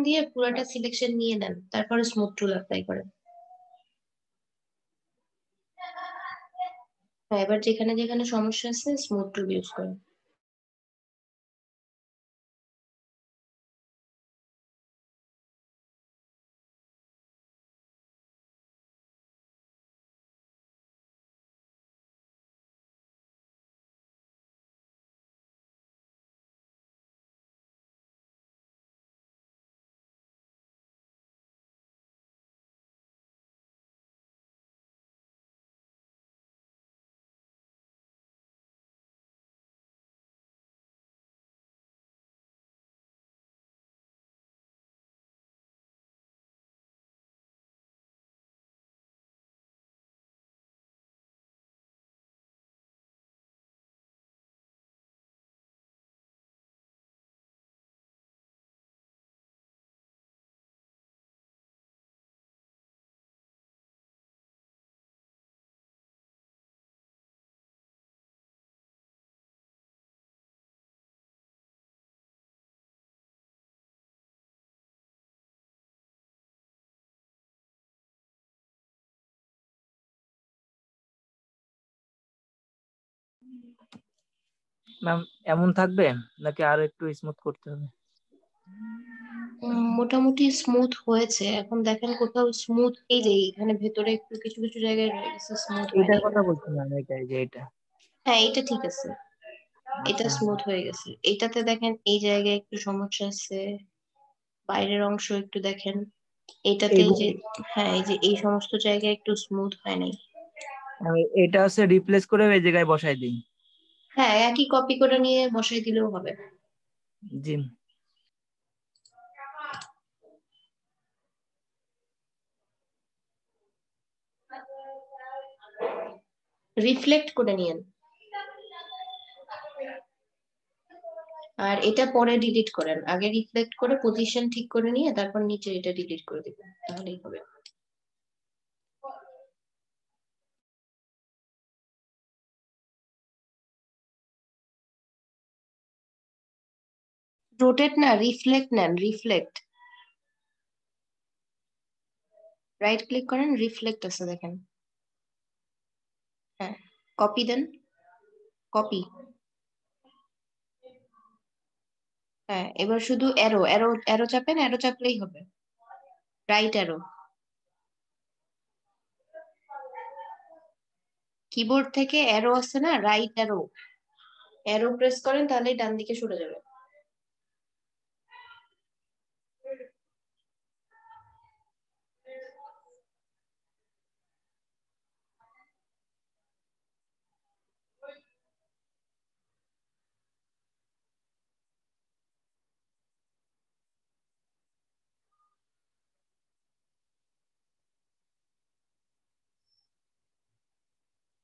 দিয়ে পুরোটা সিলেকশন নিয়ে নেন, তারপরে স্মুথ টুল অ্যাপ্লাই করেন। হ্যাঁ, এবার যেখানে যেখানে সমস্যা আছে স্মুথ টুল ইউজ করেন। ম্যাম এমন থাকবে নাকি আরো একটু স্মুথ করতে হবে? মোটামুটি স্মুথ হয়েছে, এখন দেখেন কোথাও স্মুথ, এই যে এখানে ভেতরে একটু কিছু কিছু জায়গায় রয়ে গেছে, স্মুথ এটার হয়নি। কথা বলছি ম্যাম, এটাই যে এটা। হ্যাঁ, এটা ঠিক আছে, এটা আচ্ছা স্মুথ হয়ে গেছে। এটাতে দেখেন এই জায়গায় একটু সমস্যা আছে, বাইরের অংশ একটু দেখেন, এটাতে এই যে, এইগুলো হ্যাঁ এই যে এই সমস্ত জায়গায় একটু স্মুথ হয় নাই। এটা হচ্ছে রিপ্লেস করে এই জায়গায় বসাই দিই। হ্যাঁ, একই কপি করে নিয়ে বসাই দিলেও হবে। জি। রিফ্লেক্ট করে নিয়েন, আর এটা পরে ডিলিট করেন। আগে রিফ্লেক্ট করে পজিশন ঠিক করে নিয়ে তারপর নিচে এটা ডিলিট করে দিবেন, তাহলেই হবে। রোটেট না, রিফ্লেক্ট নেন, রিফ্লেক্ট। রাইট ক্লিক করেন, রিফ্লেক্ট আছে দেখেন। হ্যাঁ, কপি দেন, কপি। হ্যাঁ, এবার শুধু অ্যারো অ্যারো অ্যারো চাপেন, অ্যারো চাপলেই হবে, রাইট অ্যারো। কিবোর্ড থেকে অ্যারো আছে না, রাইট অ্যারো, অ্যারো প্রেস করেন তাহলেই ডান দিকে সরে যাবে।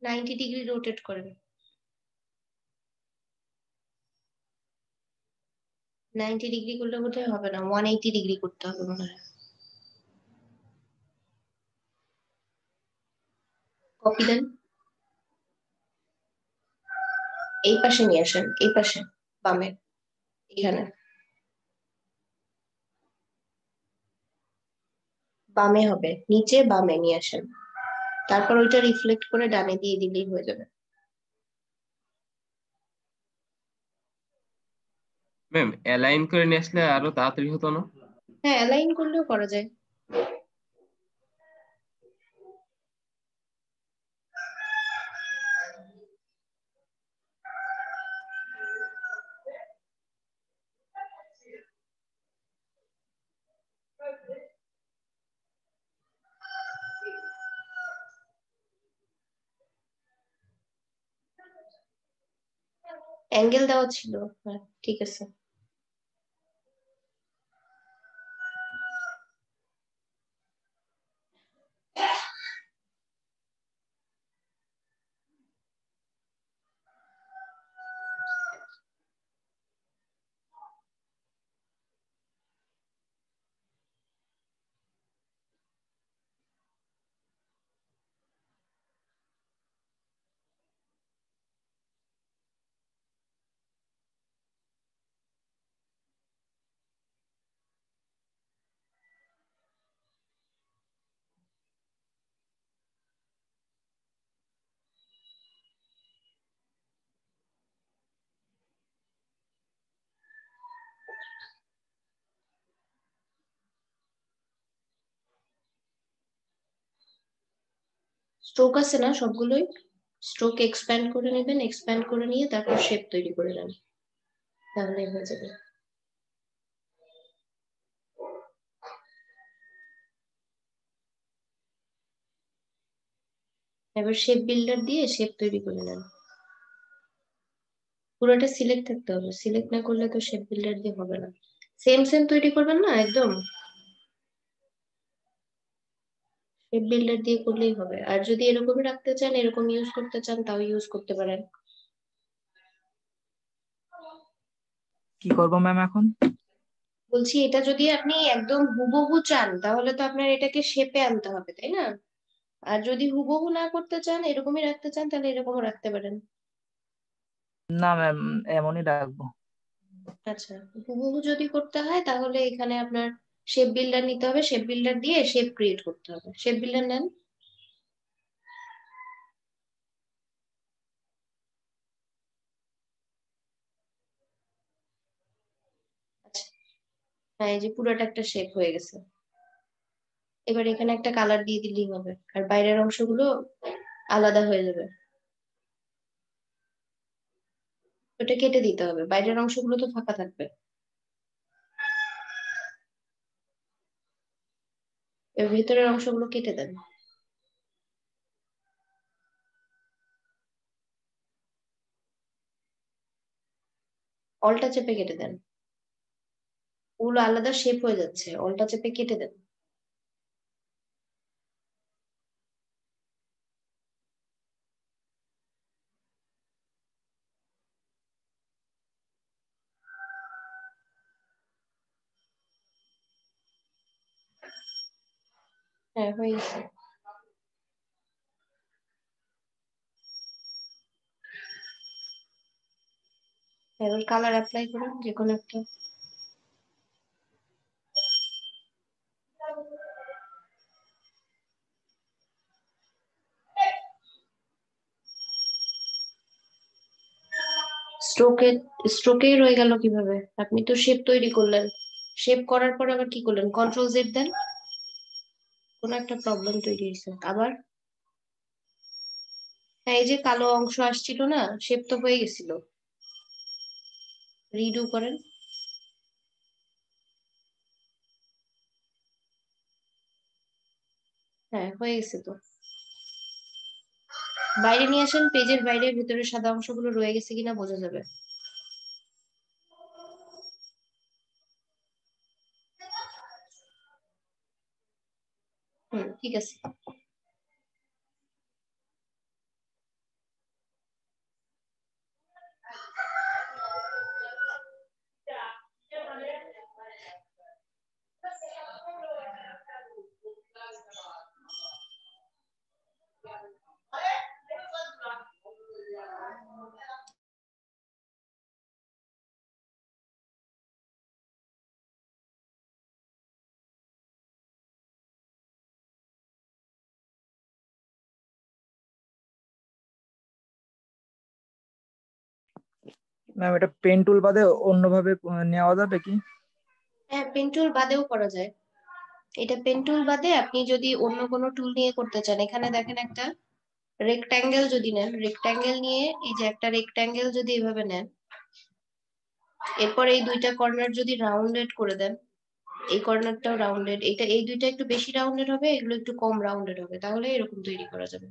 90 ডিগ্রি রোটেট করেন। 90 ডিগ্রি করলে বোধহয় হবে না, 180 ডিগ্রি করতে হবে মনে হয়। কপি দেন, এই পাশে নিয়ে আসেন, এই পাশে, বামে, এখানে বামে হবে, নিচে বামে নিয়ে আসেন, তারপর ওইটা রিফ্লেক্ট করে ডানে দিয়ে দিলেই হয়ে যাবে। ম্যাম অ্যালাইন করে নিয়ে আসলে আরো তাড়াতাড়ি হতো না? হ্যাঁ, অ্যালাইন করলেও করা যায়। অ্যাঙ্গেল দেওয়া ছিল, হ্যাঁ ঠিক আছে। স্ট্রোক আছে না সবগুলোই, স্ট্রোক এক্সপ্যান্ড করে নেবেন, এক্সপ্যান্ড করে নিয়ে তারপর শেপ তৈরি করে নেন, তাহলে হয়ে যাবে। এবার শেপ বিল্ডার দিয়ে শেপ তৈরি করে নেন। পুরোটা সিলেক্ট থাকতে হবে, সিলেক্ট না করলে তো শেপ বিল্ডার দিয়ে হবে না। সেম সেম তৈরি করবেন না একদম, শেপ বিল্ডার দিয়ে করলেই হবে। আর যদি এরকমই রাখতে চান, এরকম ইউজ করতে চান, তাও ইউজ করতে পারেন। কি করব ম্যাম এখন? বলছি এটা যদি আপনি একদম হুবহু চান তাহলে তো আপনার এটাকে শেপে আনতে হবে, তাই না? আর যদি হুবহু না করতে চান, এরকমই রাখতে চান, তাহলে এরকমও রাখতে পারেন। না ম্যাম, এমনই রাখবো। আচ্ছা, হুবহু যদি করতে হয় তাহলে এখানে আপনার শেপ বিল্ডার নিতে হবে, শেপ বিল্ডার দিয়ে শেপ ক্রিয়েট করতে হবে। শেপ বিল্ডার নেন। আচ্ছা, হ্যাঁ, এই যে পুরোটা একটা শেপ হয়ে গেছে। এবার এখানে একটা কালার দিয়ে দিলেই হবে, আর বাইরের অংশগুলো আলাদা হয়ে যাবে। ওটা কেটে দিতে হবে, বাইরের অংশগুলো তো ফাঁকা থাকবে। এর ভিতরের অংশগুলো কেটে দেন। অলটা চেপে কেটে দেন, ওগুলো আলাদা শেপ হয়ে যাচ্ছে, অলটা চেপে কেটে দেন। হ্যাঁ, হয়ে গেছে। এবার কালার অ্যাপ্লাই করুন যে কোনো একটা। স্ট্রোকে স্ট্রোকেই রয়ে গেল কিভাবে? আপনি তো শেপ তৈরি করলেন, শেপ করার পর আবার কি করলেন? কন্ট্রোল জেড দেন, কোনো একটা প্রবলেম তৈরি হয়েছে আবার। হ্যাঁ, এই যে কালো অংশ আসছিল না, শেপ তো হয়ে গেছিল, রিডু করেন। হ্যাঁ, হয়ে গেছে তো। বাইরে নিয়ে আসেন, পেজের বাইরে, ভিতরে সাদা অংশগুলো রয়ে গেছে কিনা বোঝা যাবে। হুম, ঠিক আছে। ম্যাম, এটা পেন টুল বাদে অন্যভাবে নেওয়া যাবে কি? হ্যাঁ, পেন টুল বাদেও করা যায়। এটা পেন টুল বাদে আপনি যদি অন্য কোনো টুল নিয়ে করতে চান, এখানে দেখেন একটা রেক্ট্যাঙ্গেল যদি নেন, রেক্ট্যাঙ্গেল নিয়ে এই যে একটা রেক্ট্যাঙ্গেল যদি এভাবে নেন, এরপর এই দুইটা কর্নার যদি রাউন্ডেড করে দেন, এই কর্নারটাও রাউন্ডেড, এটা এই দুইটা একটু বেশি রাউন্ডেড হবে, এগুলো একটু কম রাউন্ডেড হবে, তাহলে এরকম তৈরি করা যাবে।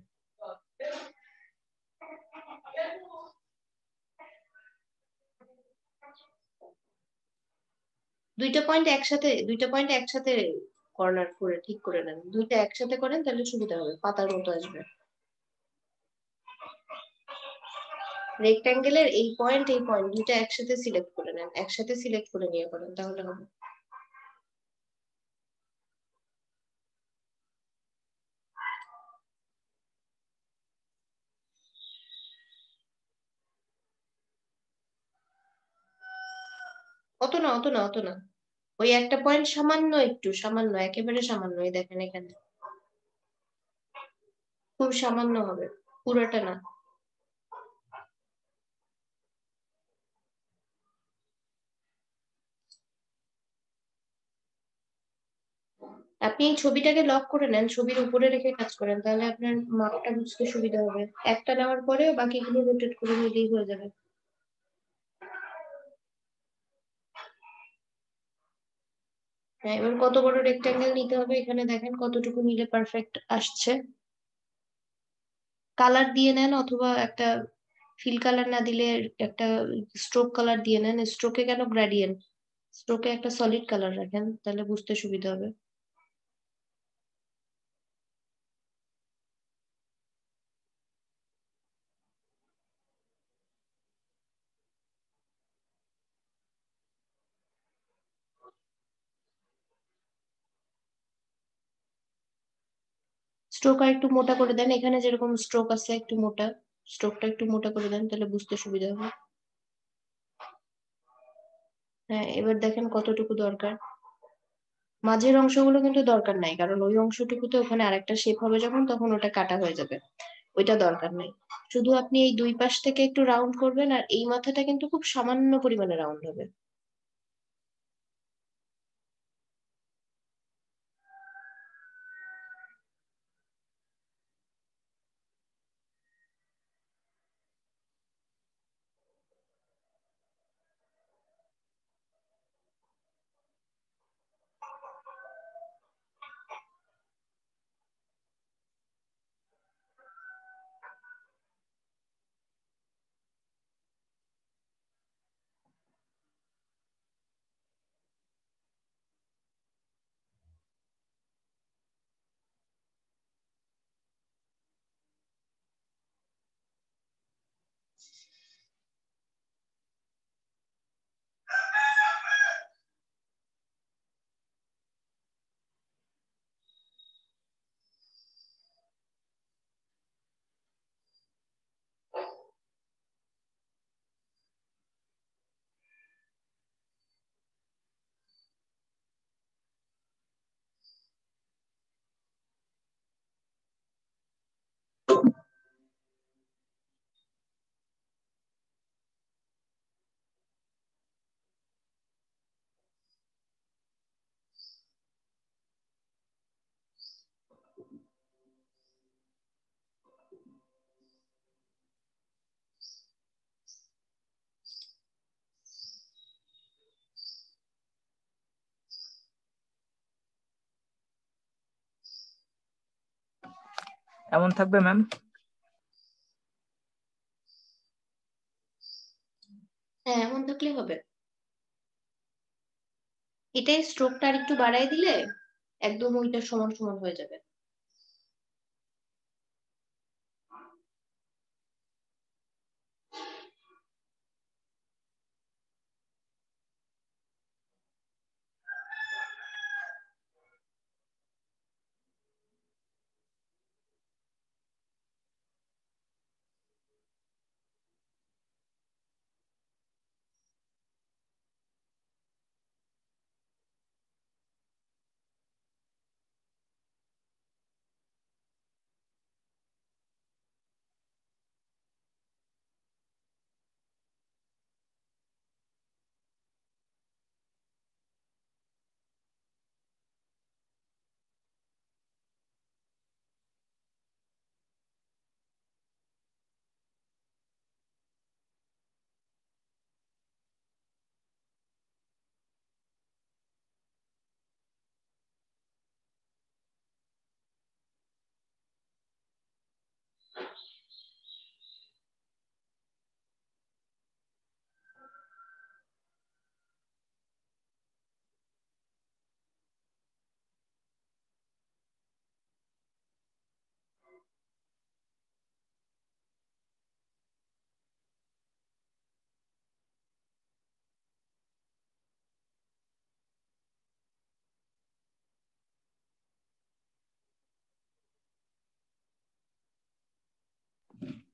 দুইটা পয়েন্ট একসাথে কর্নার করে ঠিক করে নেন, দুইটা একসাথে করেন তাহলে সুবিধা হবে, পাতার মতো আসবে। রেক্ট্যাঙ্গেলের এই পয়েন্ট দুইটা একসাথে সিলেক্ট করে নেন, একসাথে সিলেক্ট করে নিয়ে করেন তাহলে হবে। অত না, অত না, অত না। ওই একটা পয়েন্ট সামান্য, একটু সামান্য, একেবারে সামান্য, এই দেখেন এখানে খুব সামান্য হবে, পুরোটা না। আপনি এই ছবিটাকে লক করে নেন, ছবির উপরে রেখে কাজ করেন, তাহলে আপনার মাপটা বুঝতে সুবিধা হবে। একটা নেওয়ার পরে বাকিগুলো রোটেট করে নিলেই হয়ে যাবে। হ্যাঁ, এবার কত বড় রেক্ট্যাঙ্গেল নিতে হবে এখানে দেখেন কতটুকু নিলে পারফেক্ট আসছে। কালার দিয়ে নেন, অথবা একটা ফিল কালার না দিলে একটা স্ট্রোক কালার দিয়ে নেন। স্ট্রোকে কেন গ্রেডিয়েন্ট, স্ট্রোকে একটা সলিড কালার রাখেন, তাহলে বুঝতে সুবিধা হবে। স্ট্রোক আর একটু মোটা করে দেন, এখানে যেরকম স্ট্রোক আছে একটু মোটা, স্ট্রোকটা একটু মোটা করে দেন, তাহলে বুঝতে সুবিধা হবে। হ্যাঁ, এবার দেখেন কতটুকু দরকার। মাঝের অংশগুলো কিন্তু দরকার নাই, কারণ ওই অংশটুকুতে ওখানে আরেকটা শেপ হবে যখন, তখন ওটা কাটা হয়ে যাবে, ওইটা দরকার নাই। শুধু আপনি এই দুই পাশ থেকে একটু রাউন্ড করবেন, আর এই মাথাটা কিন্তু খুব সামান্য পরিমাণে রাউন্ড হবে। এমন থাকবে ম্যাম? হ্যাঁ, এমন থাকলে হবে। এটাই স্ট্রোকটা আর একটু বাড়ায় দিলে একদম ওইটা সমান সমান হয়ে যাবে।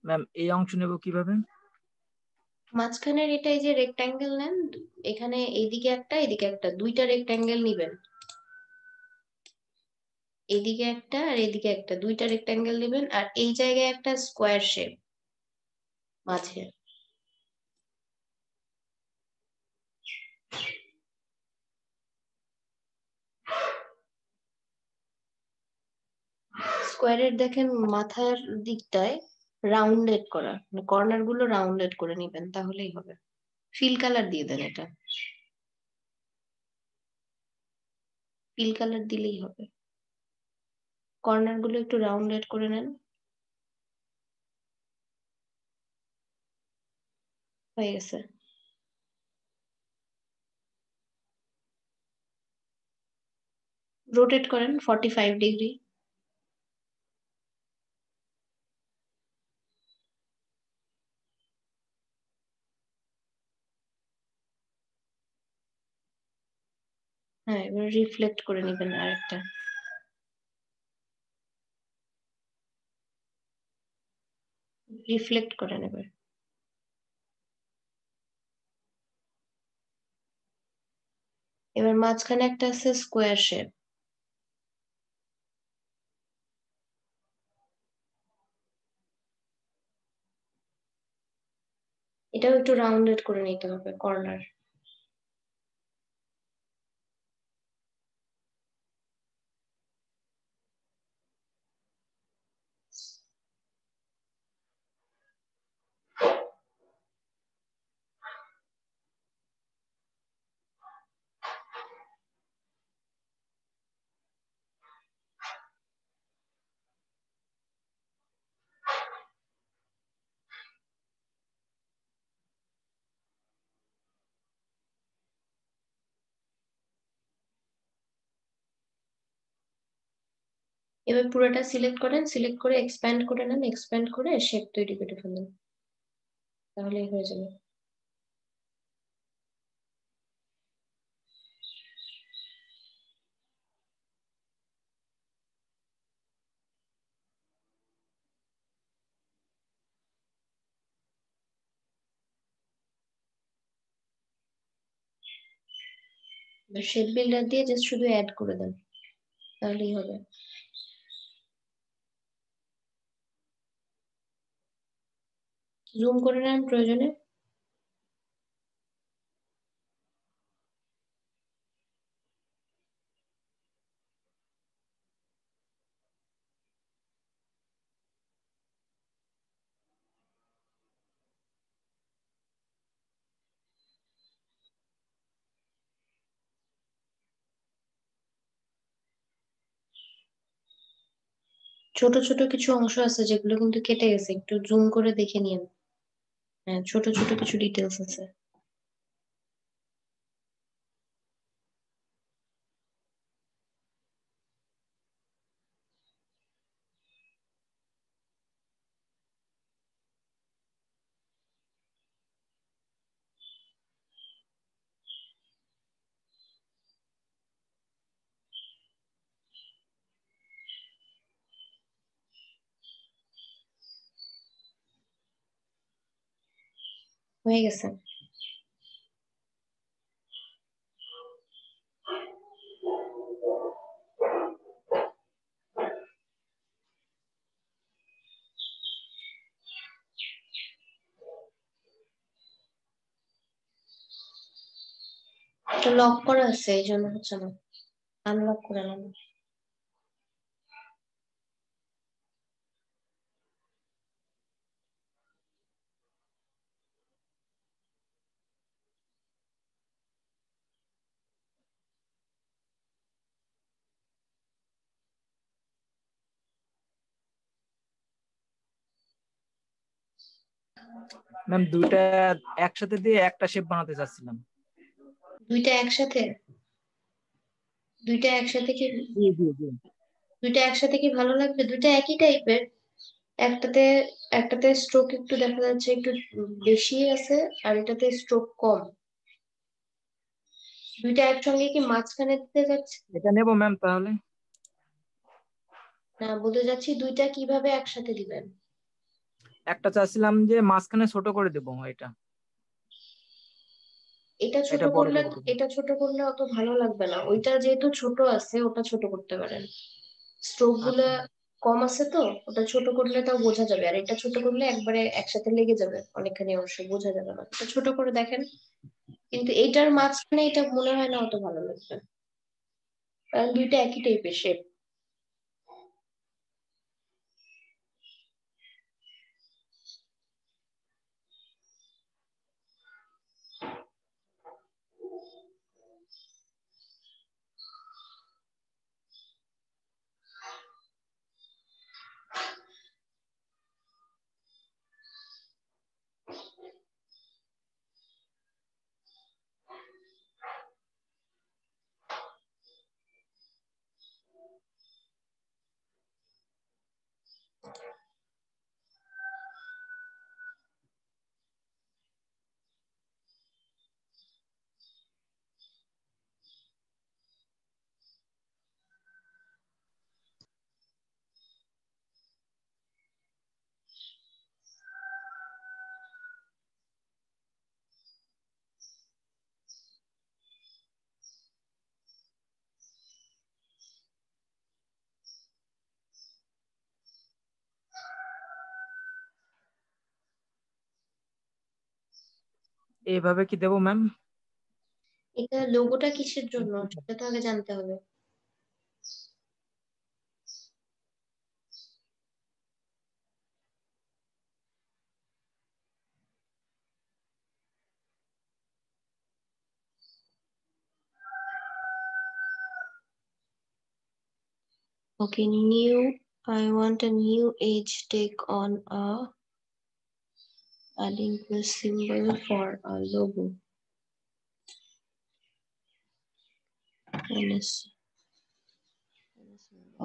ম্যাম এই অংশ নেব কিভাবে? মাঝখানের এটাই যে রেক্ট্যাঙ্গেল নেন, এখানে এইদিকে একটা এদিকে একটা, দুইটা রেক্ট্যাঙ্গেল নিবেন। এদিকে একটা আর এদিকে একটা, দুইটা রেক্ট্যাঙ্গেল নেবেন, আর এই জায়গায় একটা স্কোয়ার শেপ মাঝে। স্কোয়ারের দেখেন মাথার দিকটায় রাউন্ডেড করা, মানে কর্নার গুলো রাউন্ডেড করে নিবেন, তাহলেই হবে। ফিল কালার দিয়ে দেন, এটা ফিল কালার দিলেই হবে। কর্নার গুলো একটু রাউন্ডেড করে নেন, হয়ে গেছে। রোটেট করেন 45 ডিগ্রি। হ্যাঁ, এবার রিফ্লেক্ট করে নিবেন আরেকটা। রিফ্লেক্ট করেন এবার। এবার মাঝখানে একটা আছে স্কোয়ার শেপ, এটাও একটু রাউন্ডেড করে নিতে হবে কর্নার। এবার পুরোটা সিলেক্ট করেন, সিলেক্ট করে এক্সপ্যান্ড করে নেন, এক্সপ্যান্ড করে শেপ তৈরি করে ফেলেন, তাহলেই হয়ে যাবে। এবার শেপ বিল্ডার দিয়ে জাস্ট শুধু অ্যাড করে দেন, তাহলেই হবে। জুম করে নেন প্রয়োজনে। ছোট ছোট কিছু অংশ আছে যেগুলো কিন্তু কেটে গেছে, একটু জুম করে দেখে নিন। হ্যাঁ, ছোট ছোট কিছু ডিটেলস আছে। হয়ে গেছে। তো লক করা আছে, এই জন্য হচ্ছে না, আনলক করে নেন। ম্যাম দুইটা একসাথে দিয়ে একটা শেপ বানাতে চাচ্ছিলাম। দুইটা একসাথে, দুইটা একসাথে কি জি জি জি। দুইটা একসাথে কি ভালো লাগবে? দুইটা একই টাইপের। একটাতে একটাতে স্ট্রোক একটু দেখা যাচ্ছে একটু বেশি আছে, আর এটাতে স্ট্রোক কম। দুইটা একসঙ্গে কি মাঝখানে দিতে যাচ্ছে? এটা নেবো ম্যাম তাহলে। না, বলতে যাচ্ছি দুইটা কিভাবে একসাথে দিবেন। একটা চাচ্ছিলাম যে মাঝখানে ছোট করে দেবো এটা, এটা ছোট এটা বড় করলে, করে দেবো। এটা ছোট করলে অত ভালো লাগবে না, ওইটা যেহেতু ছোট আছে ওটা ছোট করতে পারেন। স্ট্রোক গুলা আচ্ছা কম আছে তো, ওটা ছোট করলে তাও বোঝা যাবে, আর এটা ছোট করলে একবারে একসাথে লেগে যাবে, অনেকখানি অংশ বোঝা যাবে না। এটা ছোট করে দেখেন, কিন্তু এইটার মাঝখানে এটা মনে হয় না অত ভালো লাগবে, কারণ দুইটা একই টাইপের শেপ। এইভাবে কি দেবো ম্যাম? এটা লোগোটা কিসের জন্য সেটা তো আগে জানতে হবে। Okay, new. I want a new age take on adding the symbol for a logo.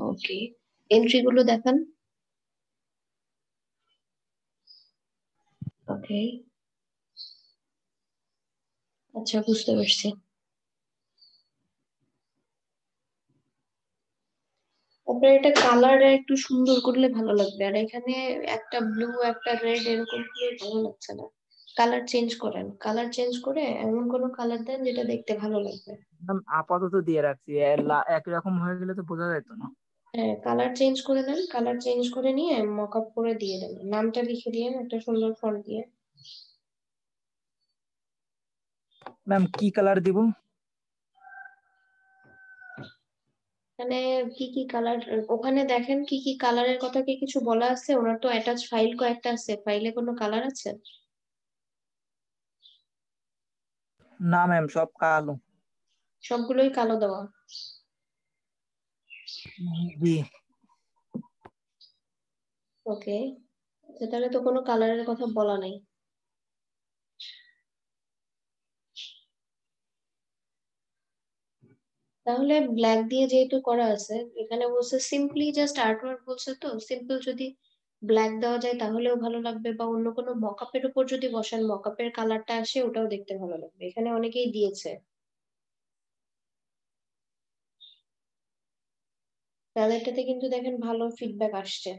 Okay, entry গুলো দেখান। ওকে, আচ্ছা বুঝতে পারছি। আপনার এটা কালার একটু সুন্দর করলে ভালো লাগবে, আর এখানে একটা ব্লু একটা রেড এরকম করে ভালো লাগছে না। কালার চেঞ্জ করেন, কালার চেঞ্জ করে এমন কোনো কালার দেন যেটা দেখতে ভালো লাগবে। ম্যাম আপাতত দিয়ে রাখছি, একই রকম হয়ে গেলে তো বোঝা যেত না। হ্যাঁ, কালার চেঞ্জ করে দেন, কালার চেঞ্জ করে নিয়ে মক আপ করে দিয়ে দেন, নামটা লিখে দিয়ে একটা সুন্দর ফন্ট দিয়ে। ম্যাম কি কালার দিব? মানে কি কি কালার, ওখানে দেখেন কি কি কালারের কথা কি কিছু বলা আছে? ওনার তো অ্যাটাচ ফাইল কয়েকটা আছে, ফাইলে কোনো কালার আছে? না ম্যাম, সব কালো। সবগুলোই কালো দেওয়া? জি। ওকে, তাহলে তো কোনো কালারের কথা বলা নাই। তাহলে ব্ল্যাক দিয়ে যেহেতু করা আছে, এখানে বলছে সিম্পলি জাস্ট আর্টওয়ার্ক বলছে, তো সিম্পল যদি ব্ল্যাক দেওয়া যায় তাহলেও ভালো লাগবে, বা অন্য কোনো মকআপের উপর যদি বসান মকআপের কালারটা আসে ওটাও দেখতে ভালো লাগবে, এখানে অনেকেই দিয়েছে। তাদেরটাতে কিন্তু দেখেন ভালো ফিডব্যাক আসছে।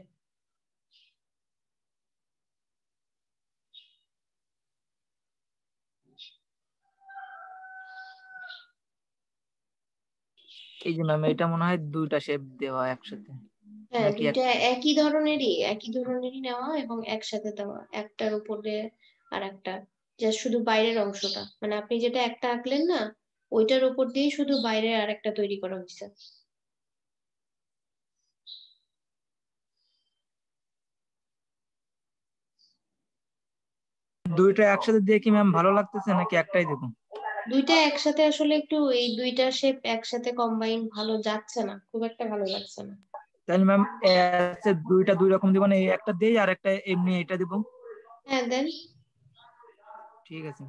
এই যে ম্যাম, এটা মনে হয় দুইটা শেপ দেওয়া একসাথে, হ্যাঁ, নাকি দুইটা একই ধরনেরই নেওয়া এবং একসাথে দেওয়া, একটার উপরে আর একটা, জাস্ট শুধু বাইরের অংশটা, মানে আপনি যেটা একটা আঁকলেন না, ওইটার উপর দিয়ে শুধু বাইরে আর একটা তৈরি করা হয়েছে। দুইটা একসাথে দিয়ে কি ম্যাম ভালো লাগতেছে, নাকি একটাই দেবো? দুইটা একসাথে আসলে একটু, এই দুইটা শেপ একসাথে কম্বাইন ভালো যাচ্ছে না, খুব একটা ভালো লাগছে না। তাহলে ম্যাম দুইটা দুই রকম দিব না, এই একটা দেই আর একটা এমনি এটা দিব। হ্যাঁ দেন। ঠিক আছে।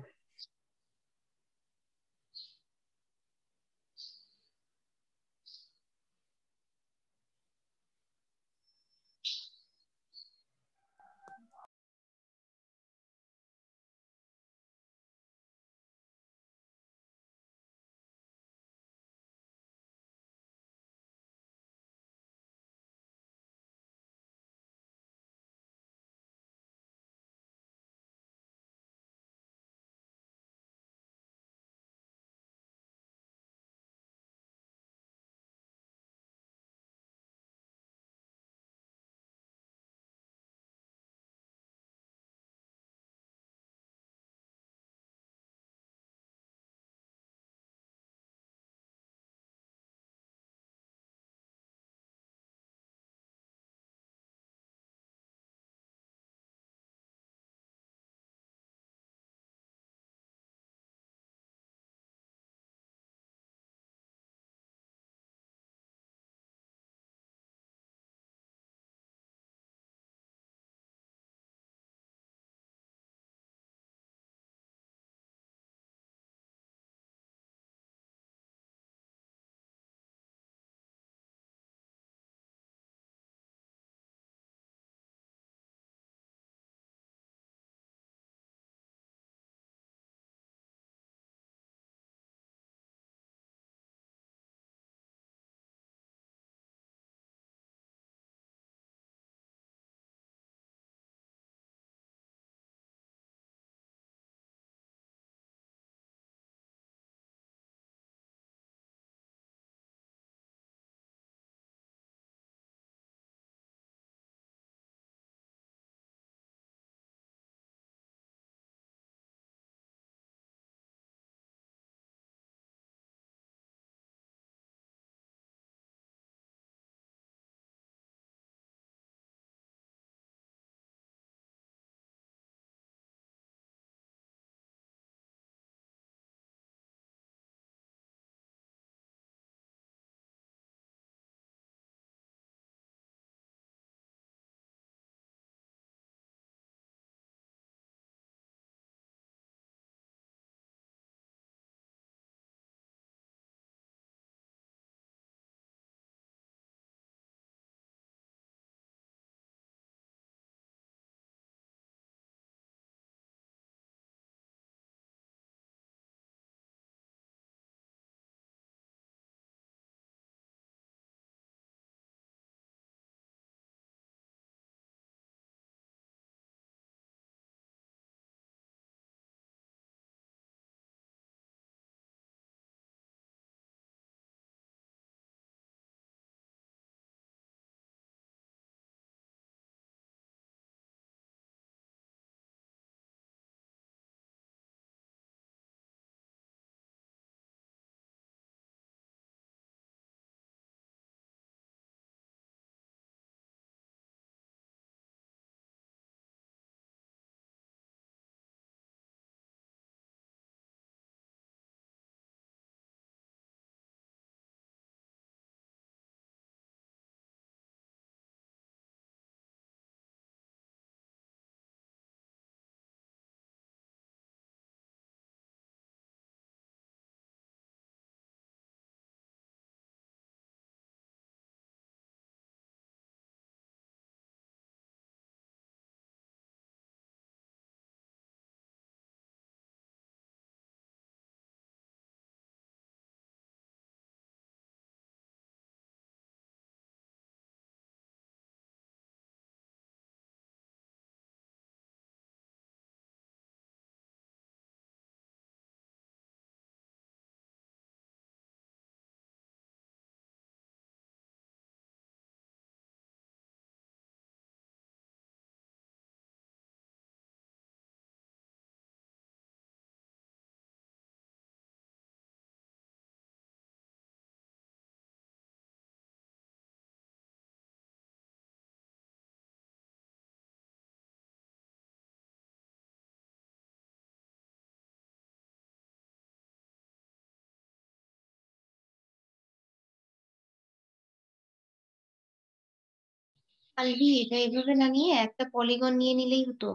আলভি, এটা এইভাবে না নিয়ে একটা পলিগন নিয়ে নিলেই হতো,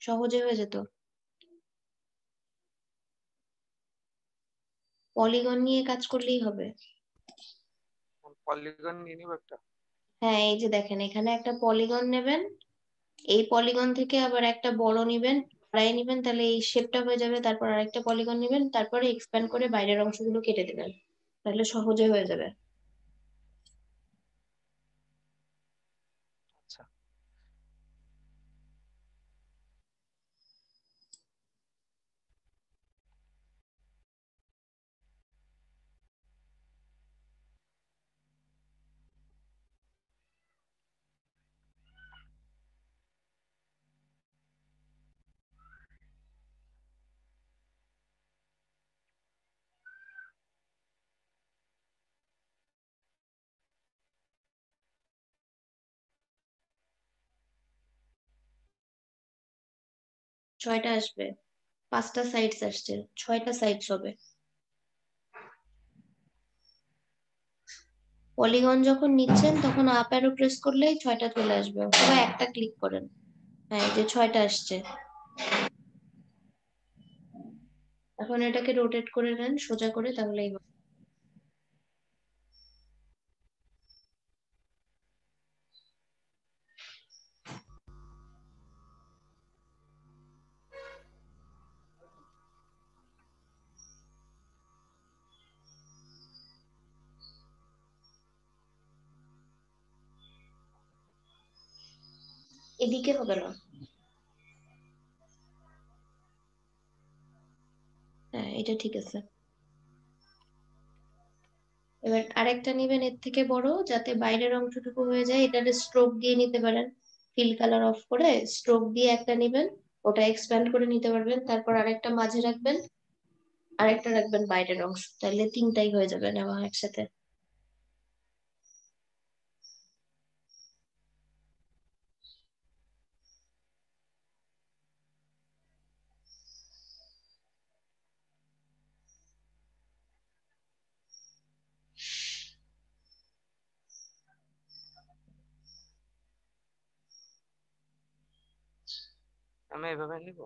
সহজে হয়ে যেত। পলিগন নিয়ে কাজ করলেই হবে। পলিগন নিয়ে নিব একটা। হ্যাঁ, এই যে দেখেন এখানে একটা পলিগন নেবেন, এই পলিগন থেকে আবার একটা বড় নিবেন, বাড়াই নিবেন, তাহলে এই শেপটা হয়ে যাবে। তারপর আরেকটা পলিগন নিবেন, তারপরে এক্সপ্যান্ড করে বাইরের অংশগুলো কেটে দিবেন, তাহলে সহজে হয়ে যাবে। আচ্ছা, ছয়টা আসবে, 5টা সাইডস আসছে, 6টা সাইডস হবে। পলিগন যখন নিচ্ছেন তখন আপ অ্যারো প্রেস করলেই 6টা চলে আসবে, অথবা একটা ক্লিক করেন। হ্যাঁ, এই যে 6টা আসছে। এখন এটাকে রোটেট করে নেন সোজা করে, তাহলেই হবে। এদিকে হবে না। হ্যাঁ, এটা ঠিক আছে। এবার আরেকটা নিবেন এর থেকে বড়, যাতে বাইরের অংশটুকু হয়ে যায়। এটাতে স্ট্রোক দিয়ে নিতে পারেন, ফিল কালার অফ করে স্ট্রোক দিয়ে একটা নিবেন, ওটা এক্সপ্যান্ড করে নিতে পারবেন। তারপর আরেকটা মাঝে রাখবেন, আরেকটা রাখবেন বাইরের অংশ, তাহলে 3টাই হয়ে যাবে নেওয়া একসাথে। আমি এভাবে নিব।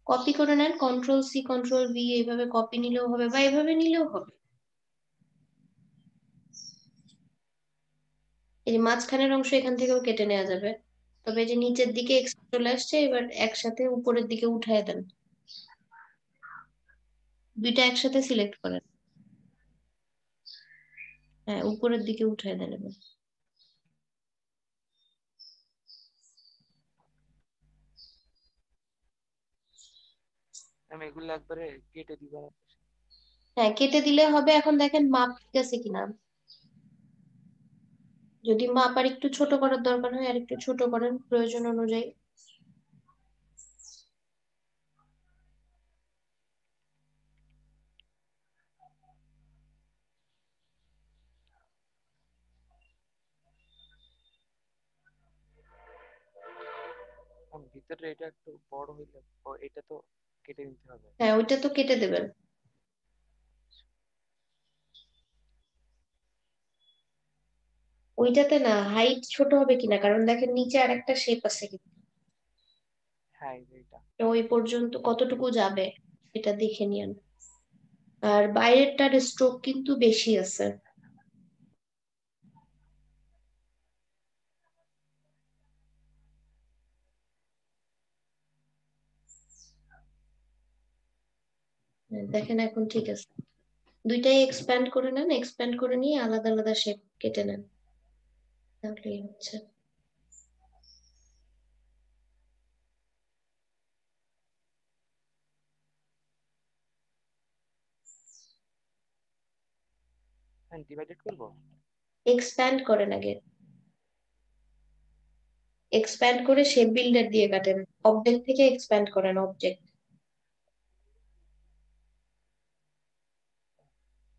কপি করে নেন, কন্ট্রোল সি কন্ট্রোল ভি, এইভাবে কপি নিলেও হবে বা এভাবে নিলেও হবে। এই যে মাঝখানের অংশ এখান থেকেও কেটে নেওয়া যাবে, তবে এই যে নিচের দিকে এক্সট্রা চলে আসছে, এবার একসাথে উপরের দিকে উঠায় দেন, দুইটা একসাথে সিলেক্ট করেন। হ্যাঁ, উপরের দিকে উঠায় দেন এবার। আমি এগুলো একবারে কেটে দিব। হ্যাঁ, কেটে দিলে হবে। এখন দেখেন মাপ ঠিক আছে কিনা, যদি মাপ আর একটু ছোট করার দরকার হয় আর একটু ছোট করেন প্রয়োজন অনুযায়ী। ভিতরে এটা একটু বড় হইলে এটা তো কেটে নিতে হবে। হ্যাঁ, ওইটা তো কেটে দেবেন। ওইটাতে না হাইট ছোট হবে কিনা, কারণ দেখেন নিচে আর একটা শেপ আছে কিন্তু, হ্যাঁ, এই যে এটা। তো ওই পর্যন্ত কতটুকু যাবে সেটা দেখে নিন। আর বাইরেরটার স্ট্রোক কিন্তু বেশি আছে। হ্যাঁ, দেখেন এখন ঠিক আছে। দুইটাই এক্সপ্যান্ড করে নেন, এক্সপ্যান্ড করে নিয়ে আলাদা আলাদা শেপ কেটে নেন, তাহলেই হচ্ছে। হ্যাঁ, ডিভাইডেড করবো। এক্সপ্যান্ড করেন আগে, এক্সপ্যান্ড করে শেপ বিল্ডার দিয়ে কাটেন। অবজেক্ট থেকে এক্সপ্যান্ড করেন, অবজেক্ট।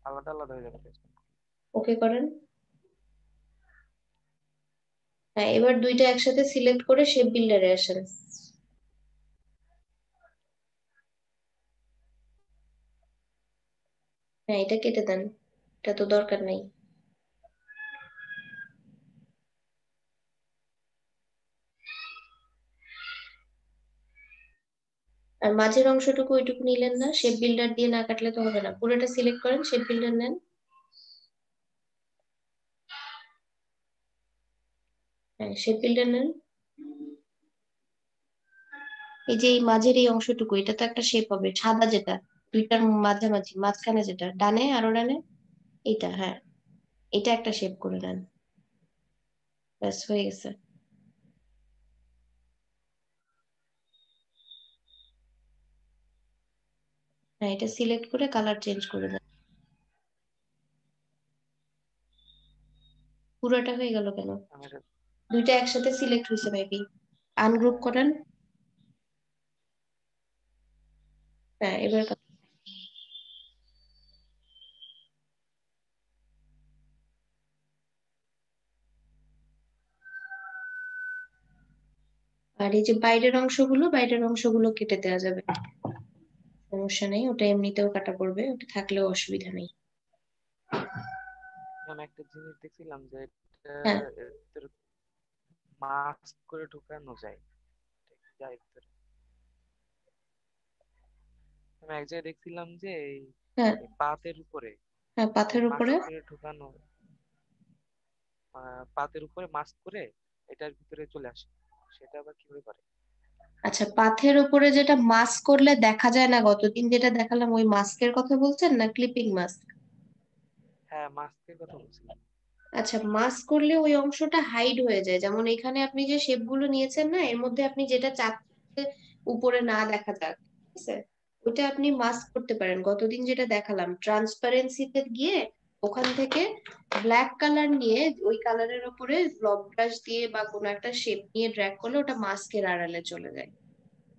আলাদা আলাদা হয়ে যাবে। ওকে করেন। হ্যাঁ, এবার দুইটা একসাথে সিলেক্ট করে শেপ বিল্ডারে আসেন। হ্যাঁ, এটা কেটে দেন, এটা তো দরকার নেই। আর মাঝের অংশটুকু ওইটুকু নিলেন না, শেপ বিল্ডার দিয়ে না কাটলে তো হবে না, পুরোটা সিলেক্ট করেন, শেপ বিল্ডার নেন। হ্যাঁ, শেপ বিল্ডার নেন। এই যে এই মাঝের এই অংশটুকু, এটা তো একটা শেপ হবে, সাদা যেটা, দুইটার মাঝামাঝি, মাঝখানে যেটা, ডানে আরো ডানে, এইটা, হ্যাঁ, এটা একটা শেপ করে নেন। ব্যাস হয়ে গেছে। হ্যাঁ, এটা সিলেক্ট করে কালার চেঞ্জ করে দেন। পুরোটা হয়ে গেল কেন? আমি এটা দুইটা একসাথে সিলেক্ট হয়েছে মেবি। আনগ্রুপ হ্যাঁ করেন। হ্যাঁ, এবার আর এই যে বাইরের অংশগুলো কেটে দেওয়া যাবে, সমস্যা নেই, ওটা এমনিতেও কাটা পড়বে, ওটা থাকলেও অসুবিধা নেই। আমি একটা জিনিস দেখছিলাম যে এটা হ্যাঁ, এর ভিতরে মাস্ক করে ঢুকানো যায়, যায় ভিতরে। আমি এক জায়গায় দেখছিলাম যে হ্যাঁ, এই পাতের উপরে হ্যাঁ, পাথের উপরে। মাস্ক করে ঢুকানো, পাতের উপরে মাস্ক করে এটার ভিতরে চলে আসে, সেটা আবার কিভাবে করে? আচ্ছা, পাথের উপরে যেটা মাস্ক করলে দেখা যায় না, গতদিন যেটা দেখালাম ওই মাস্কের কথা বলছেন না, ক্লিপিং মাস্ক? হ্যাঁ, মাস্কের কথা বলছিলাম। আচ্ছা, মাস্ক করলে ওই অংশটা হাইড হয়ে যায়, যেমন এখানে আপনি যে শেপ গুলো নিয়েছেন না, এর মধ্যে আপনি যেটা চাচ্ছেন যে উপরে না দেখা যাক, ঠিক আছে, ওটা আপনি মাস্ক করতে পারেন। গতদিন যেটা দেখালাম, ট্রান্সপারেন্সিতে গিয়ে ওখান থেকে ব্ল্যাক কালার নিয়ে ওই কালারের উপরে ব্লক ব্রাশ দিয়ে বা কোনো একটা শেপ নিয়ে ড্র্যাগ করলে ওটা মাস্কের আড়ালে চলে যায়।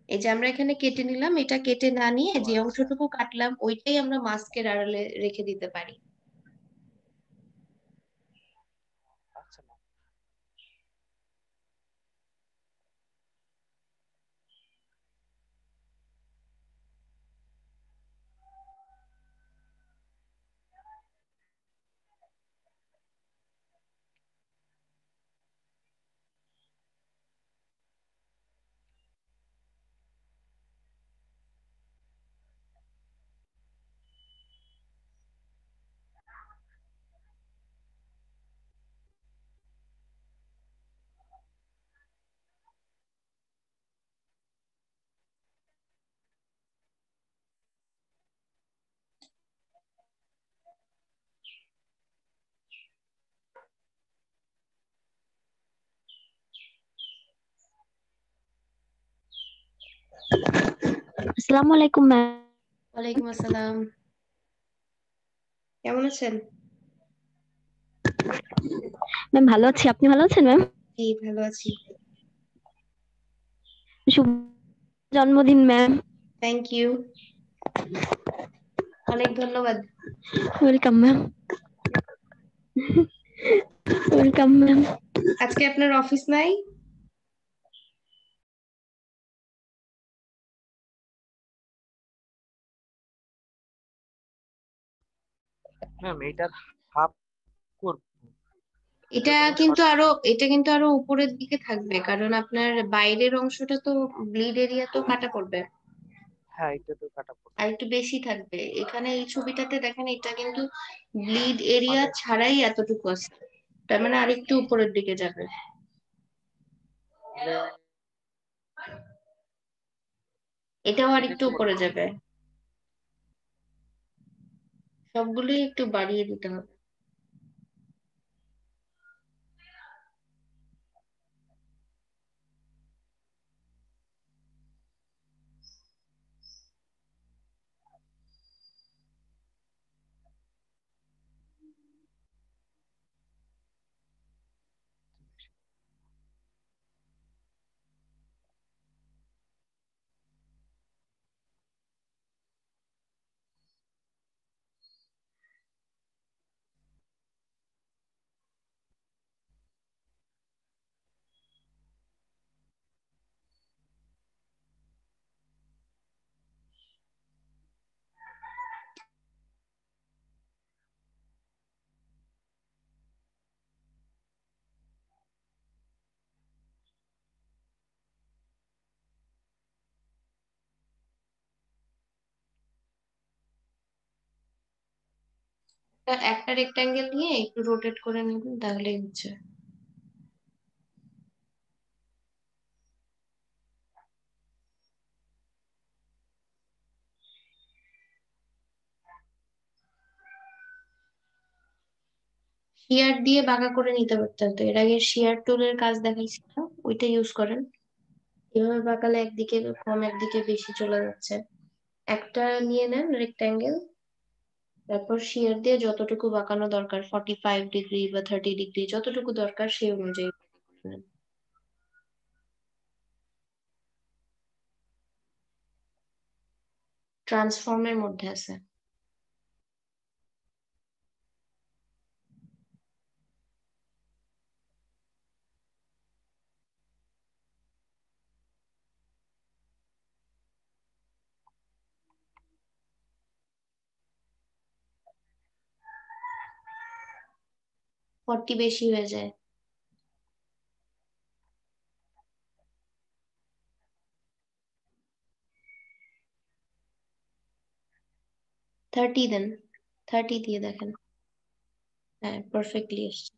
এই যে আমরা এখানে কেটে নিলাম, এটা কেটে না নিয়ে ও যে আচ্ছা। অংশটুকু কাটলাম ওইটাই আমরা মাস্কের আড়ালে রেখে দিতে পারি। আচ্ছা না। আসসালামু আলাইকুম ম্যাম। ওয়ালাইকুম আসসালাম। কেমন আছেন? ম্যাম ভালো আছি, আপনি ভালো আছেন ম্যাম? জি, ভালো আছি। শুভ জন্মদিন ম্যাম। থ্যাংক ইউ, অনেক ধন্যবাদ। Welcome ma'am. Welcome ma'am. আজকে আপনার অফিস নাই? ম্যাম এটার হাফ করব, এটা এটা কোনো কিন্তু শর্ট? আরো এটা কিন্তু আরো উপরের দিকে থাকবে, কারণ আপনার বাইরের অংশটা তো, ব্লিড এরিয়া তো কাটা পড়বে, হ্যাঁ, এটা তো কাটা পড়বে। আর একটু বেশি থাকবে। এখানে এই ছবিটাতে দেখেন, এটা কিন্তু ব্লিড এরিয়া মানে ছাড়াই এতটুকু আছে, তার মানে আরেকটু উপরের দিকে যাবে। তাহলে এটাও এটা আরেকটু একটু বড় উপরে করব। যাবে, সবগুলোই একটু বাড়িয়ে দিতে হবে। একটা রেক্ট্যাঙ্গেল নিয়ে একটু রোটেট করে নেবেন তাহলেই হচ্ছে। শিয়ার দিয়ে বাঁকা করে নিতে পারতেন, তো এর আগে শিয়ার টুলের কাজ দেখাইছিলাম, ওইটা ইউজ করেন। এভাবে বাঁকালে একদিকে কম একদিকে বেশি চলে যাচ্ছে। একটা নিয়ে নেন রেক্ট্যাঙ্গেল, তারপর শিয়ার দিয়ে যতটুকু বাঁকানো দরকার 45 ডিগ্রি বা 30 ডিগ্রি যতটুকু দরকার সেই অনুযায়ী বাঁকা করে নেন। ট্রান্সফর্মের মধ্যে আছে। ফর্টি বেশি হয়ে যায়। 30 দেন, 30 দিয়ে দেখেন। হ্যাঁ, পারফেক্টলি এসছে।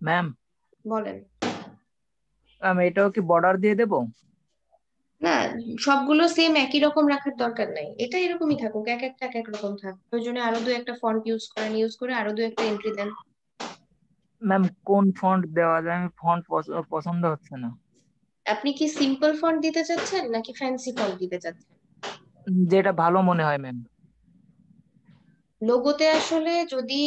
ম্যাম বলেন। এটাও কি বর্ডার দিয়ে দেবো? না, সবগুলো সেম একই রকম রাখার দরকার নাই, এটা এরকমই থাকুক, এক একটা এক এক রকম থাক, প্রয়োজনে আরো দু একটা ফন্ট ইউজ করেন, ইউজ করে আরো দু একটা এন্ট্রি দেন। ম্যাম কোন ফন্ট দেওয়া যায়? আমি ফন্ট পছন্দ হচ্ছে না। আপনি কি সিম্পল ফন্ট দিতে চাচ্ছেন নাকি ফ্যান্সি ফন্ট দিতে চাচ্ছেন? যেটা ভালো মনে হয় ম্যাম। লোগোতে আসলে যদি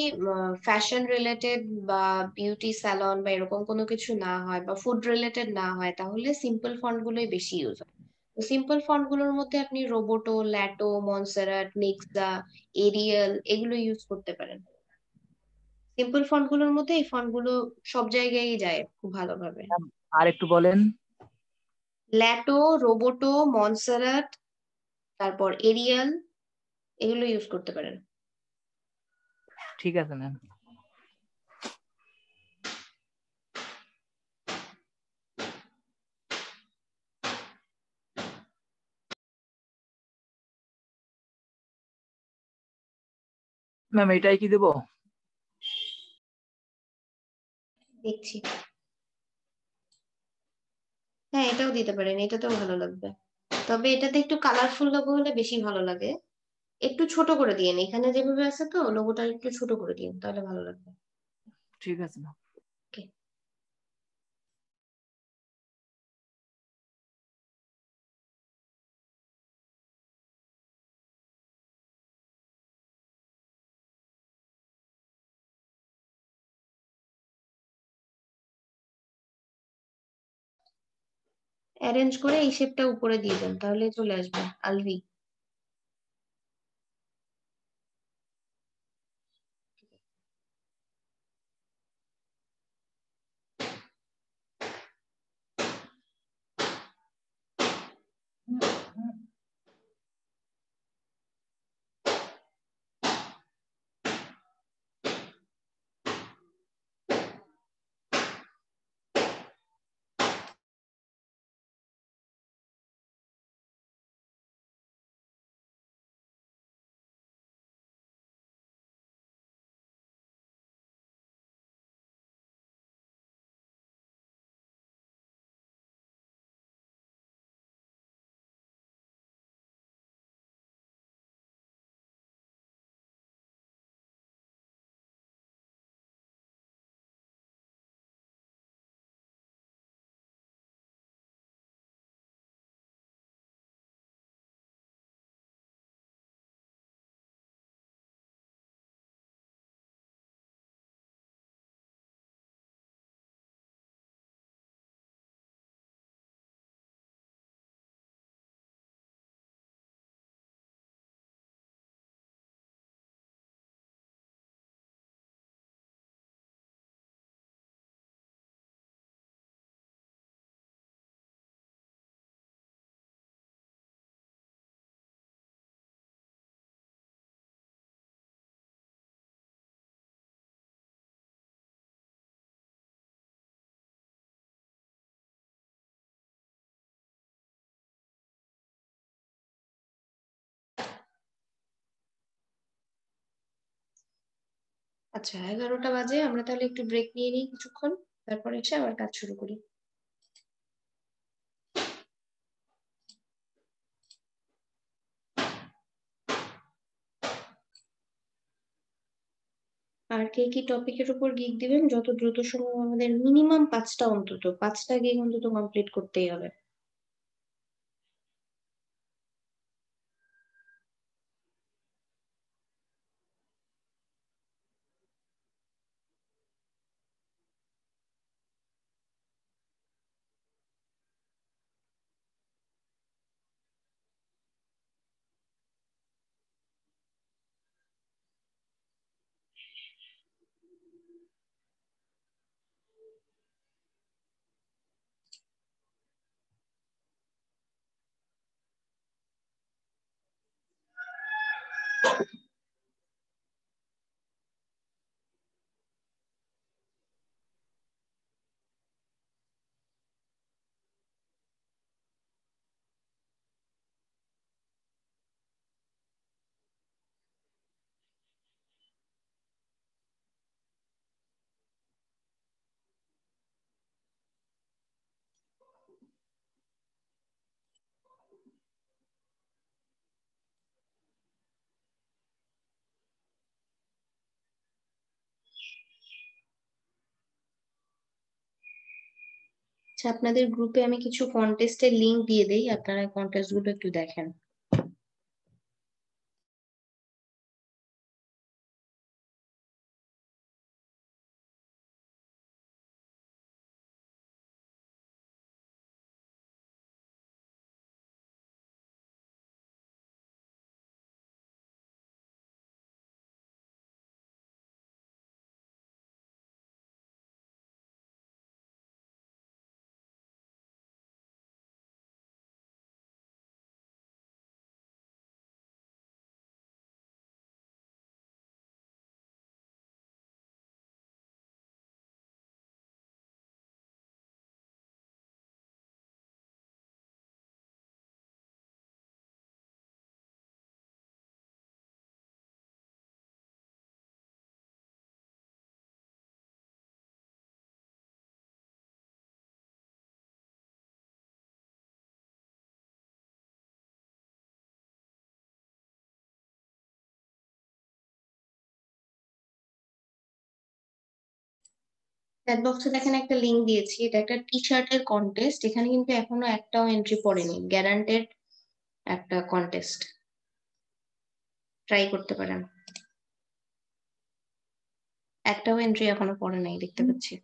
ফ্যাশন রিলেটেড বা বিউটি স্যালন বা এরকম কোনো কিছু না হয় বা ফুড রিলেটেড না হয়, তাহলে সিম্পল ফন্ট গুলোই বেশি ইউজ হয়। তো সিম্পল ফন্ট গুলোর মধ্যে আপনি রোবোটো, ল্যাটো, মনসেরাট, নিক্সা, এরিয়াল এগুলো ইউজ করতে পারেন। সিম্পল ফন্ট গুলোর মধ্যে এই ফন্ট গুলো সব জায়গায় যায় খুব ভালোভাবে। আর একটু বলেন। ল্যাটো, রোবোটো, মনসেরাট, তারপর এরিয়াল এগুলো ইউজ করতে পারেন। ঠিক আছে ম্যাম। ম্যাম এটাই কি দেবো? দেখছি। হ্যাঁ, এটাও দিতে পারেন, এটাতেও ভালো লাগবে, তবে এটাতে একটু কালারফুল লোগো হলে বেশি ভালো লাগে। একটু ছোট করে দিয়েন, এখানে যেভাবে আছে তো লোগোটা একটু ছোট করে দিন, তাহলে ভালো লাগবে। ঠিক আছে ম্যাম। ওকে। অ্যারেঞ্জ করে এই শেপটা উপরে দিয়ে দেন, তাহলে চলে আসবে আলভি। আচ্ছা, 11টা বাজে, আমরা তাহলে একটু ব্রেক নিয়ে নিই কিছুক্ষণ, তারপর এসে আবার কাজ শুরু করি। আর কে কি টপিকের উপর গিগ দিবেন, যত দ্রুত সম্ভব, আমাদের মিনিমাম 5টা, অন্তত 5টা গিগ অন্তত কমপ্লিট করতেই হবে। আচ্ছা, আপনাদের গ্রুপে আমি কিছু কন্টেস্টের লিংক দিয়ে দেই, আপনারা কন্টেস্ট গুলো একটু দেখেন। চ্যাট বক্সে দেখেন একটা লিংক দিয়েছি, এটা একটা টি শার্টের কন্টেস্ট। এখানে কিন্তু এখনো একটাও এন্ট্রি পড়েনি, গ্যারান্টেড একটা কন্টেস্ট, ট্রাই করতে পারেন। একটাও এন্ট্রি এখনো পড়ে নাই দেখতে পাচ্ছি।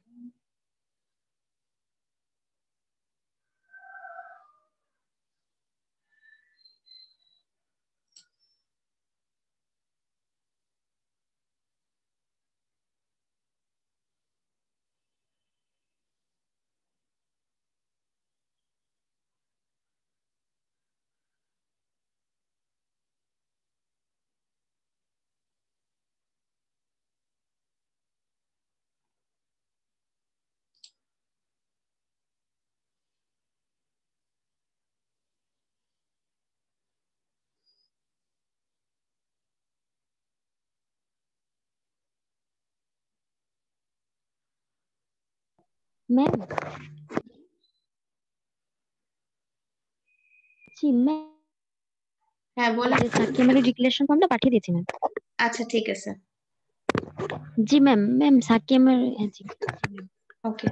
ম্যাম, জি ম্যাম, হ্যাঁ বলেন। সাকিয়া ম্যামের ডিক্লারেশন ফর্মটা পাঠিয়ে দিয়েছি ম্যাম। আচ্ছা ঠিক আছে, জি ম্যাম, ম্যাম সাকিয়া ম্যাম, জি ওকে।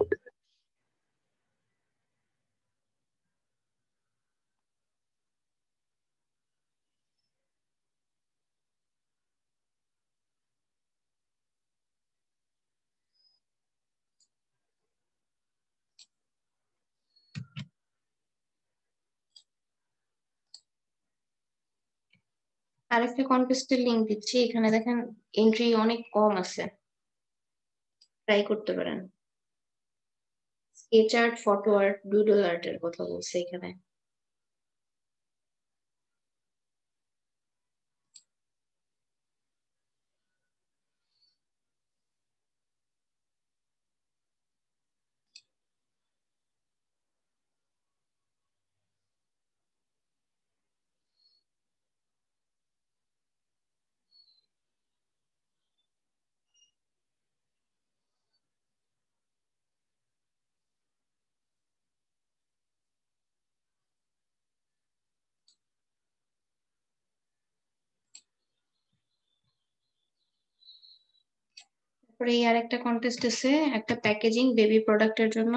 আরেকটা কন্টেস্টের লিংক দিচ্ছি, এখানে দেখেন এন্ট্রি অনেক কম আছে, ট্রাই করতে পারেন। Sketch art, photo art, doodle আর্টের কথা বলছে এখানে। তারপরে এই আরেকটা কন্টেস্ট আছে, একটা প্যাকেজিং বেবি প্রোডাক্টের জন্য,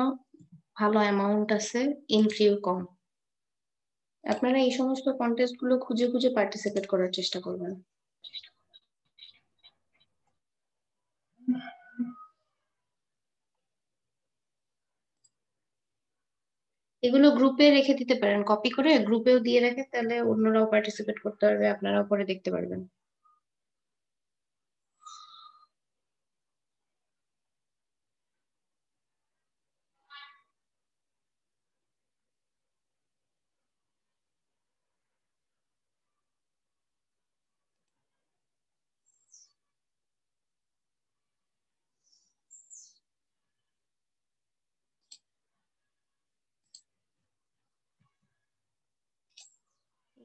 ভালো অ্যামাউন্ট আছে, এন্ট্রিও কম। আপনারা এই সমস্ত কন্টেস্ট গুলো খুঁজে খুঁজে পার্টিসিপেট করার চেষ্টা করবেন। এগুলো গ্রুপে রেখে দিতে পারেন, কপি করে গ্রুপেও দিয়ে রাখেন, তাহলে অন্যরাও পার্টিসিপেট করতে পারবে, আপনারাও পরে দেখতে পারবেন।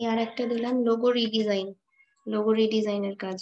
আর একটা দিলাম লোগো রিডিজাইন, লোগো রিডিজাইনের কাজ।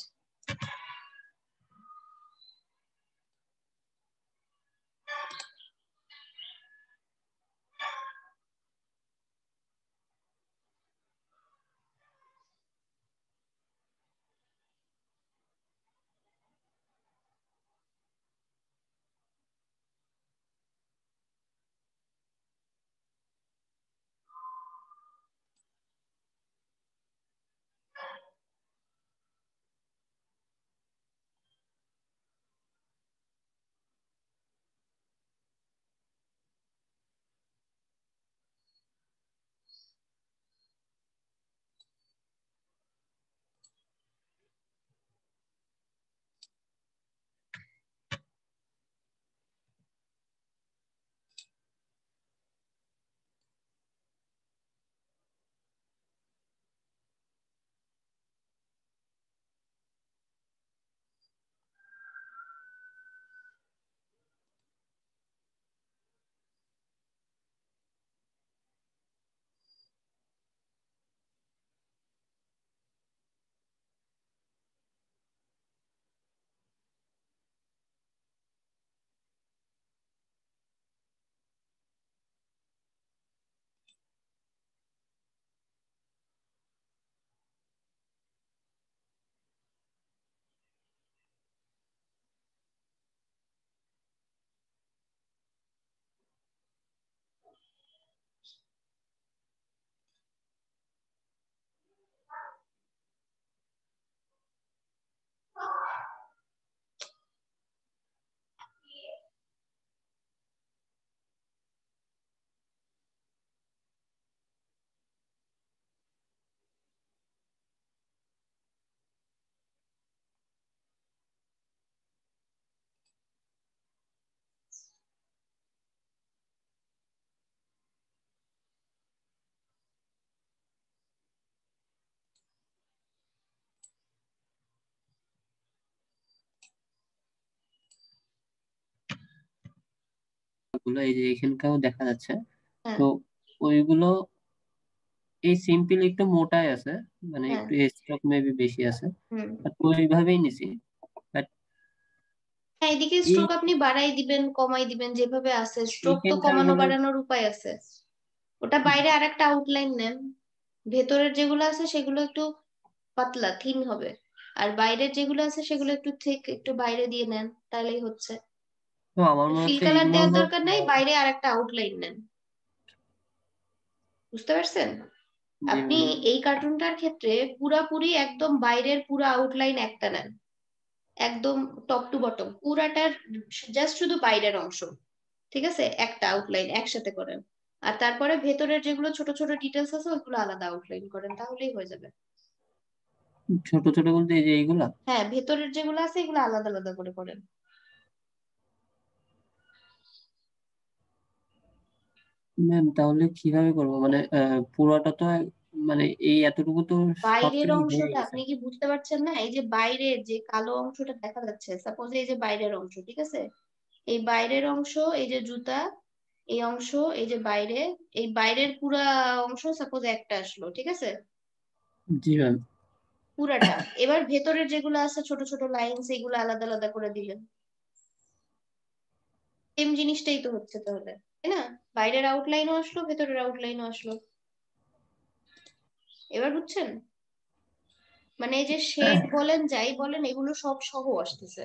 অনেকগুলো, এই যে এখানকাও দেখা যাচ্ছে। হ্যাঁ তো ওইগুলো এই সিম্পল একটু মোটাই আছে, মানে হ্যাঁ একটু স্ট্রোক মেবি বেশি আছে, হুম বাট ওইভাবেই নিছি। বাট হ্যাঁ, এদিকে এই স্ট্রোক আপনি বাড়াই দিবেন কমাই দিবেন যেভাবে আছে, স্ট্রোক তো এইখানকার কমানো হলো বাড়ানোর উপায় আছে। ওটা বাইরে আরেকটা আউটলাইন নেন, ভেতরের যেগুলো আছে সেগুলো একটু পাতলা থিন হবে, আর বাইরের যেগুলো আছে সেগুলো একটু থিক, একটু বাইরে দিয়ে নেন, তাহলেই হচ্ছে। তো আমার মনে ফিল হচ্ছে কালার এইগুলো দেওয়ার হলো দরকার নাই, বাইরে আরেকটা আউটলাইন নেন। বুঝতে পারছেন? যে আপনি এই কার্টুনটার ক্ষেত্রে পুরাপুরি একদম বাইরের পুরো আউটলাইন একটা নেন, একদম টপ টু বটম পুরাটার, জাস্ট শুধু বাইরের অংশ, ঠিক আছে, একটা আউটলাইন একসাথে করেন। আর তারপরে ভেতরের যেগুলো ছোট ছোট ডিটেলস আছে ওইগুলো আলাদা আউটলাইন করেন, তাহলেই হয়ে যাবে। ছোট ছোট বলতে এই যে এইগুলা। হ্যাঁ, ভেতরের যেগুলো আছে এগুলো আলাদা আলাদা করে করেন। ম্যাম তাহলে কিভাবে করবো, মানে পুরোটা তো মানে এই এতটুকু তো বাইরের সবকিছু হয়ে অংশটা গেছে। আপনি কি বুঝতে পারছেন না? এই যে বাইরের যে কালো অংশটা দেখা যাচ্ছে, সাপোজ এই যে বাইরের অংশ, ঠিক আছে, এই বাইরের অংশ, এই যে জুতা, এই অংশ, এই যে বাইরে, এই বাইরের পুরা অংশ সাপোজ একটা আসলো, ঠিক আছে, জি ম্যাম। পুরাটা। এবার ভেতরের যেগুলো আছে ছোট ছোট লাইন সেগুলো আলাদা আলাদা করে দিলেন, সেম জিনিসটাই তো হচ্ছে তাহলে, তাই না? বাইরের আউটলাইনও আসলো, ভেতরের আউটলাইনও আসলো। এবার বুঝছেন? মানে এই যে শেড বলেন যাই বলেন এগুলো সব সহ আসতেছে,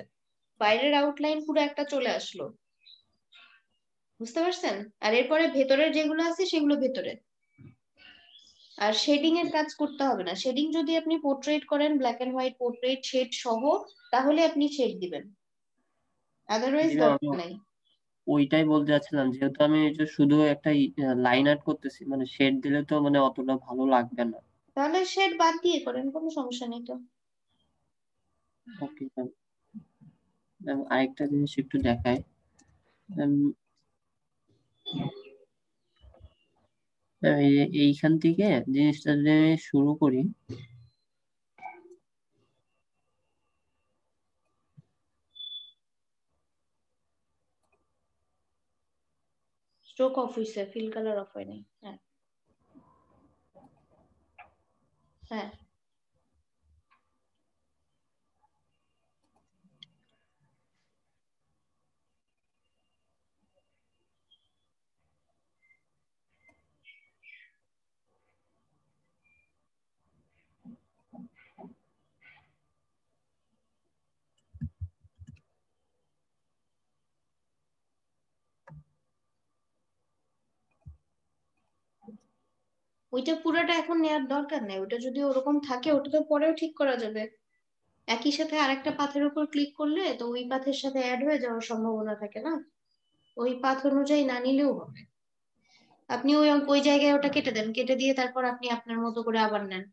বাইরের আউটলাইন পুরো একটা চলে আসলো। বুঝতে পারছেন? আর এরপরে ভেতরের যেগুলো আছে সেগুলো ভেতরে। আর শেডিং এর কাজ করতে হবে না, শেডিং যদি আপনি পোর্ট্রেট করেন, black and white portrait shade সহ, তাহলে আপনি শেড দিবেন, আদারওয়াইজ জি ম্যাম, আমি দরকার নাই। ওইটাই বলতে চাচ্ছিলাম, যেহেতু আমি এই যে শুধু একটা লাইন আর্ট করতেছি, মানে শেড দিলে তো মানে অতটা ভালো লাগবে না। তাহলে শেড বাদ দিয়ে করেন, কোনো সমস্যা নেই তো। Okay ma'am. ম্যাম আরেকটা জিনিস একটু দেখায়। ম্যাম এইখান থেকে জিনিসটা যদি আমি শুরু করি। স্ট্রোক অফ হইছে, ফিল কালার অফ হয়নি। হ্যাঁ হ্যাঁ, ওইটা পুরোটা এখন নেওয়ার দরকার নেই, ওটা যদি ওরকম থাকে ওটা তো পরেও ঠিক করা যাবে। একই সাথে আরেকটা পাথের উপর ক্লিক করলে তো ওই পাথের সাথে অ্যাড হয়ে যাওয়ার সম্ভাবনা থাকে না, ওই পাথ অনুযায়ী না নিলেও হবে। আপনি ওই ওই জায়গায় ওটা কেটে দেন, কেটে দিয়ে তারপর আপনি আপনার মতো করে আবার নেন,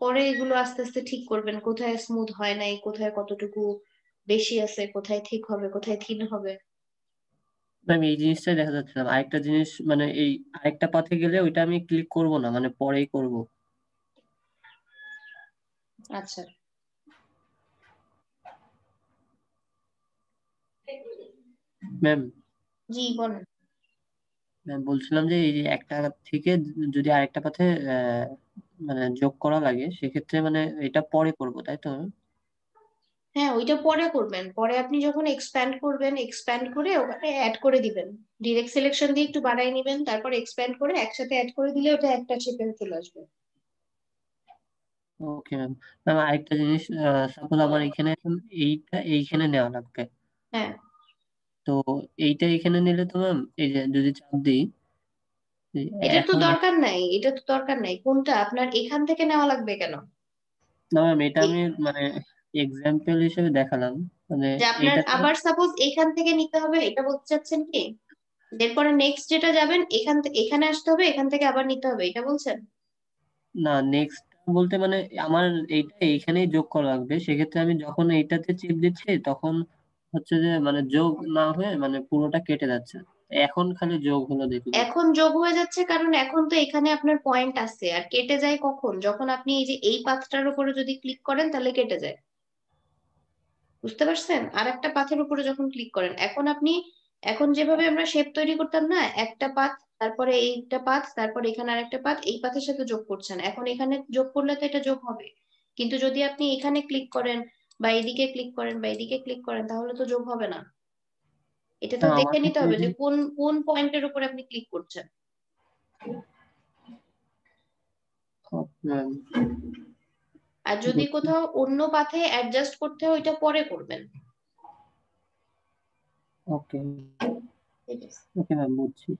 পরে এগুলো আস্তে আস্তে ঠিক করবেন, কোথায় স্মুথ হয় নাই, কোথায় কতটুকু বেশি আছে, কোথায় ঠিক হবে, কোথায় থিন হবে। ম্যাম এই জিনিসটাই দেখা যাচ্ছিলাম, আরেকটা জিনিস মানে এই আরেকটা পাথে গেলে ওইটা আমি ক্লিক করব না, মানে পরেই করব। আচ্ছা, ম্যাম জি বলেন। ম্যাম বলছিলাম যে এই যে একটা থেকে যদি আরেকটা পাথে মানে যোগ করা লাগে, সেক্ষেত্রে মানে এটা পরে করব, তাই তো? হ্যাঁ, ওইটা পরে করবেন, পরে আপনি যখন এক্সপ্যান্ড করবেন, এক্সপ্যান্ড করে ওখানে অ্যাড করে দিবেন, ডিরেক্ট সিলেকশন দিয়ে একটু বাড়াই নিবেন, তারপর এক্সপ্যান্ড করে একসাথে অ্যাড করে দিলে ওটা একটা শেপে চলে আসবে। Okay ma'am. ম্যাম আরেকটা জিনিস, সাপোজ আমার এখানে এখন এইটা এইখানে নেওয়া লাগবে, হ্যাঁ, তো এইটা এখানে নিলে তো ম্যাম এই যে যদি চাপ দিই এটা তো এখন দরকার নাই, এটা তো দরকার নাই, কোনটা আপনার এখান থেকে নেওয়া লাগবে কেন? না ম্যাম, এটা এ- আমি মানে এক্সাম্পল হিসেবে দেখালাম, মানে যে আপনার এইটা তো। আবার সাপোজ এখান থেকে নিতে হবে, এটা বলতে চাচ্ছেন কি? এরপরে নেক্সট যেটা যাবেন এখান থেকে এখানে আসতে হবে, এখান থেকে আবার নিতে হবে, এটা বলছেন? না নেক্সট বলতে মানে আমার এইটা এইখানেই যোগ করা লাগবে, সেক্ষেত্রে আমি যখন এইটাতে চেপ দিচ্ছি তখন হচ্ছে যে মানে যোগ না হয়ে মানে পুরোটা কেটে যাচ্ছে, এখন খালি যোগ হলো দেখলাম। এখন যোগ হয়ে যাচ্ছে কারণ এখন তো এখানে আপনার পয়েন্ট আছে, আর কেটে যায় কখন? যখন আপনি এই যে এই পাথটার উপরে যদি ক্লিক করেন তাহলে কেটে যায়। বুঝতে পারছেন? আর একটা পাথের উপরে যখন ক্লিক করেন, এখন আপনি এখন যেভাবে আমরা শেপ তৈরি করতাম না, একটা পাত, তারপরে এইটা পাত, তারপরে এখানে আরেকটা পাত, এই পাতের সাথে যোগ করছেন, এখন এখানে যোগ করলে তো এটা যোগ হবে। কিন্তু যদি আপনি এখানে ক্লিক করেন বা এদিকে ক্লিক করেন বা এদিকে ক্লিক করেন, তাহলে তো যোগ হবে না। এটা তো না আমার দেখে নিতে ক্ষেত্রে হবে যে যে কোন কোন পয়েন্টের উপর আপনি ক্লিক করছেন। ম্যাম আর যদি কোথাও অন্য পাথে অ্যাডজাস্ট করতে হয়, ওইটা পরে করবেন। ওকে ঠিক আছে। ওকে ম্যাম, বুঝছি।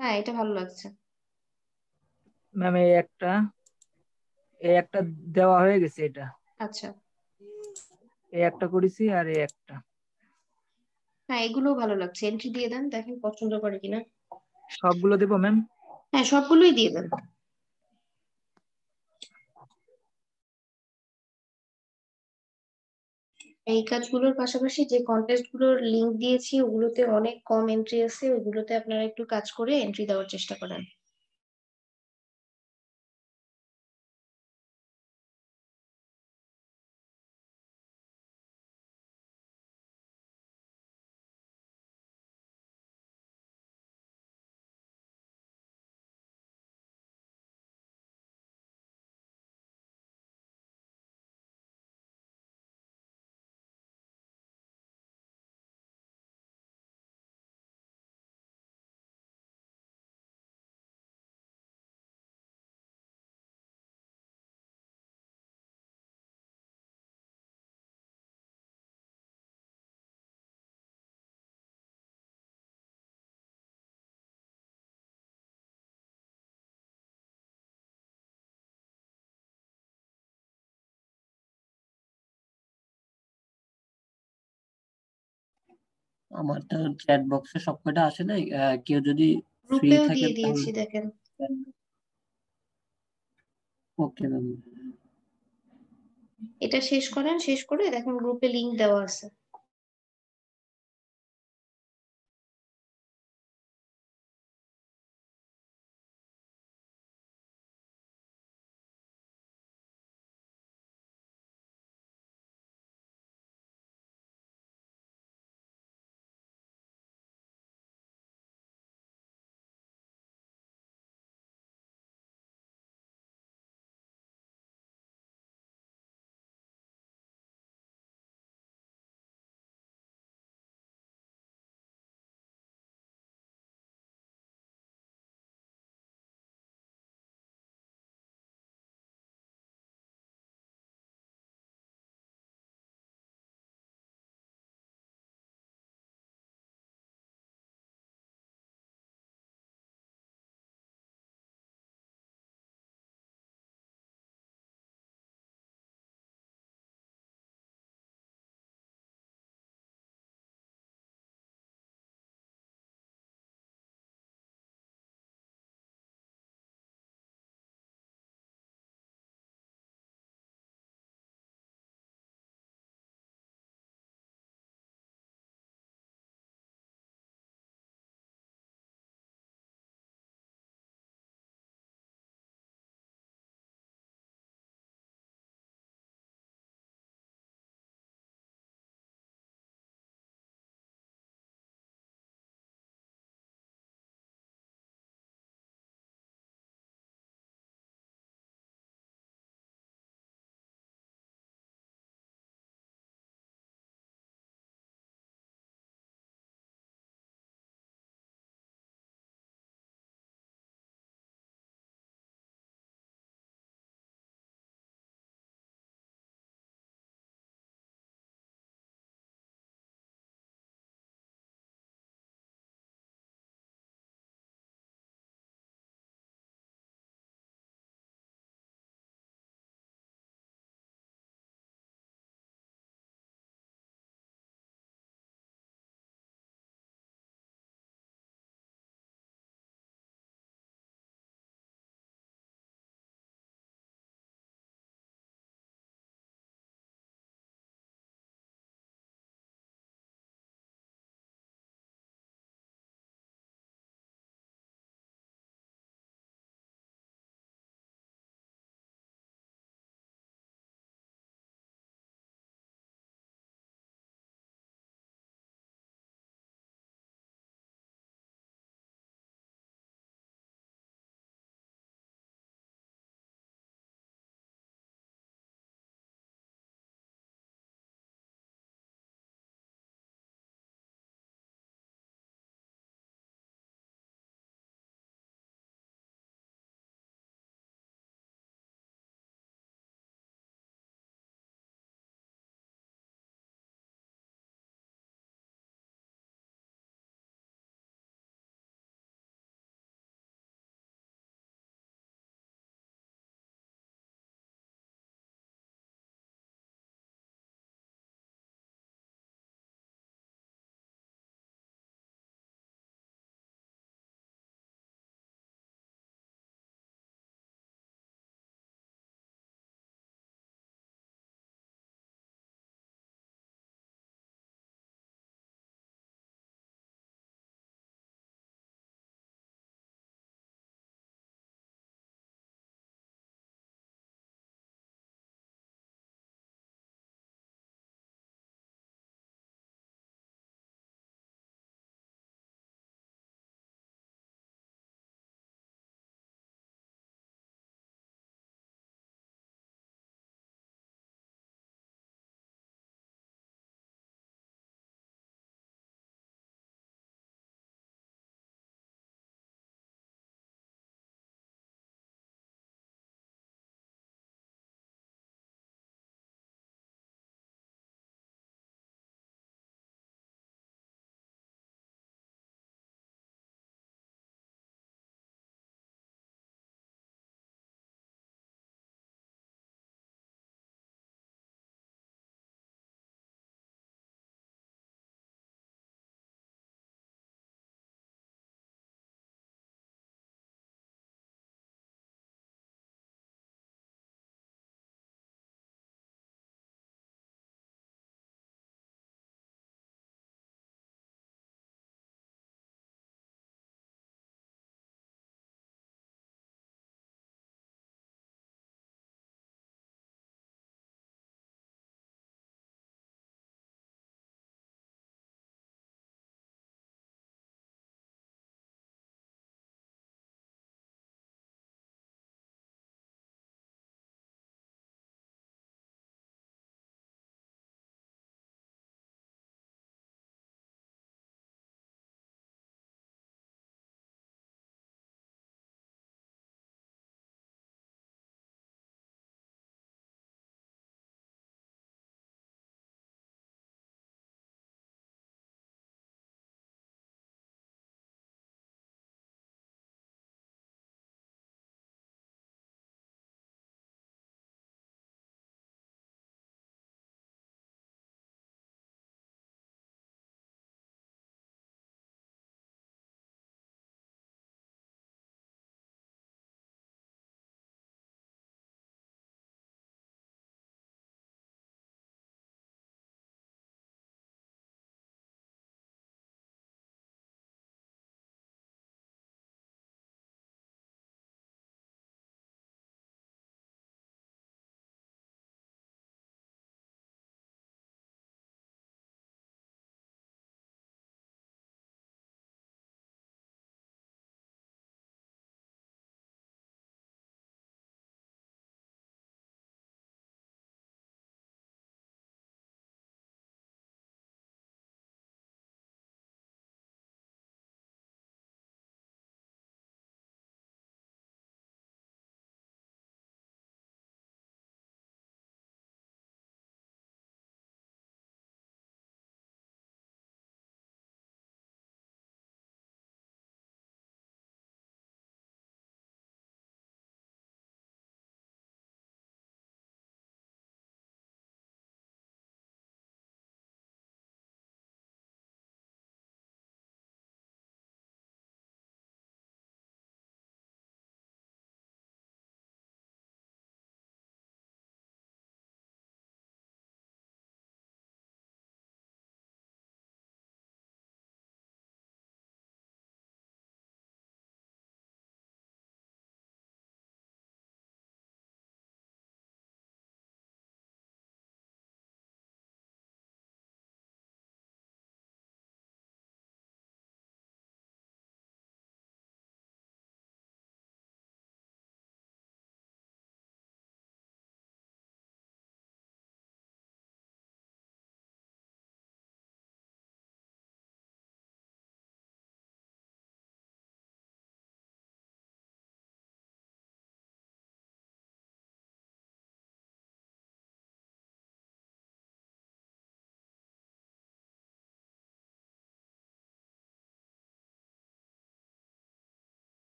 হ্যাঁ, এটা ভালো লাগছে। ম্যাম এই একটা দেওয়া হয়ে গেছে, এটা আচ্ছা, এই একটা করেছি আর এই একটা। হ্যাঁ এগুলো ভালো লাগছে, এন্ট্রি দিয়ে দেন, দেখেন পছন্দ করে কিনা। সবগুলো দেবো ম্যাম? হ্যাঁ সবগুলোই দিয়ে দেন। এই কাজগুলোর পাশাপাশি যে কন্টেস্ট গুলোর লিংক দিয়েছি ওগুলোতে অনেক কম এন্ট্রি আছে, ওগুলোতে আপনারা একটু কাজ করে এন্ট্রি দেওয়ার চেষ্টা করেন। আমার তো চ্যাট বক্সে সবকটা আসে নাই, কেউ যদি ফ্রি গ্রুপেও থাকে দিয়ে তাহলে। দিয়েছি দেখেন। Okay ma'am. এটা শেষ করেন, শেষ করে দেখেন গ্রুপে লিংক দেওয়া আছে।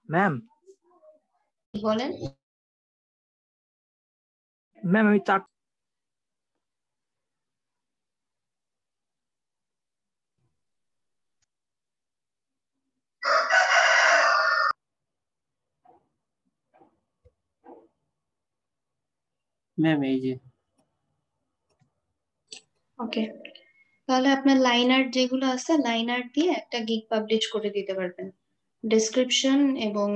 ম্যাম বলেন। ম্যাম আমি চার ম্যাম এই যে ওকে, তাহলে আপনার লাইন আর্ট যেগুলো আছে লাইন আর্ট দিয়ে একটা গিগ পাবলিশ করে দিতে পারবেন। ডেসক্রিপশন এবং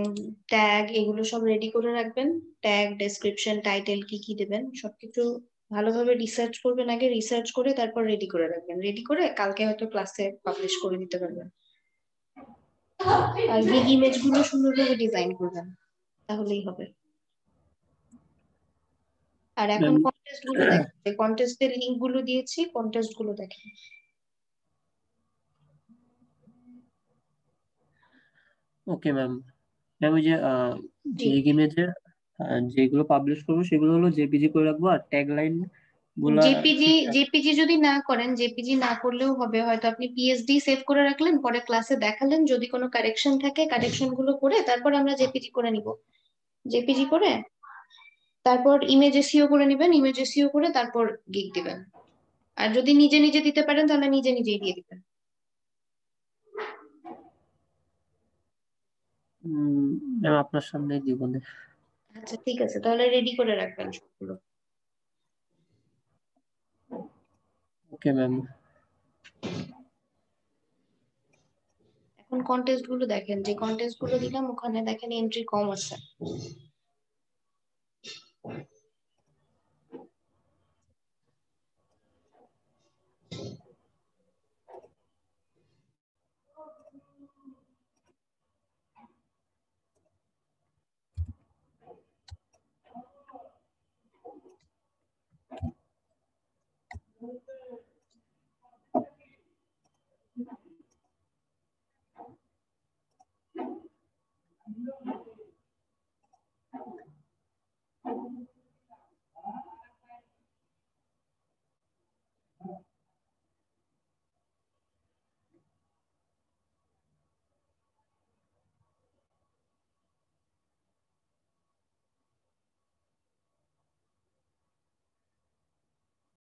ট্যাগ এগুলো সব রেডি করে রাখবেন। ট্যাগ, ডেসক্রিপশন, টাইটেল কি কি দেবেন সবকিছু ভালোভাবে রিসার্চ করবেন, আগে রিসার্চ করে তারপর রেডি করে রাখবেন। রেডি করে কালকে হয়তো ক্লাসে পাবলিশ করে দিতে পারবেন। আর গিগ ইমেজ গুলো সুন্দরভাবে ডিজাইন করবেন, তাহলেই হবে। আর এখন ম্যাম কন্টেস্ট গুলো দেখেন, কন্টেস্টের লিঙ্ক গুলো দিয়েছি, কন্টেস্ট গুলো দেখেন। Okay ma'am. ম্যাম ওই যে জি, ইমেজের যেগুলো পাবলিশ করবো সেগুলো হলো জেপিজি করে রাখবো, আর ট্যাগ লাইন গুলা জেপিজি ঠিক রাখবো। জেপিজি যদি না করেন, জেপিজি না করলেও হবে, হয়তো আপনি পিএসডি সেভ করে রাখলেন, পরে ক্লাসে দেখালেন, যদি কোনো কারেকশন থাকে কারেকশন গুলো করে তারপর আমরা জেপিজি করে নিব। জেপিজি করে তারপর ইমেজ এসইও করে নিবেন, ইমেজ এসইও করে তারপর গিগ দিবেন। আর যদি নিজে নিজে দিতে পারেন তাহলে নিজে নিজেই দিয়ে দিবেন। ম্যাম আপনার সামনে দিব না। আচ্ছা ঠিক আছে, তাহলে রেডি করে রাখবেন সবগুলো। Okay ma'am. এখন কন্টেস্ট গুলো দেখেন, যে কন্টেস্ট গুলো দিলাম ওখানে দেখেন এন্ট্রি কম আছে।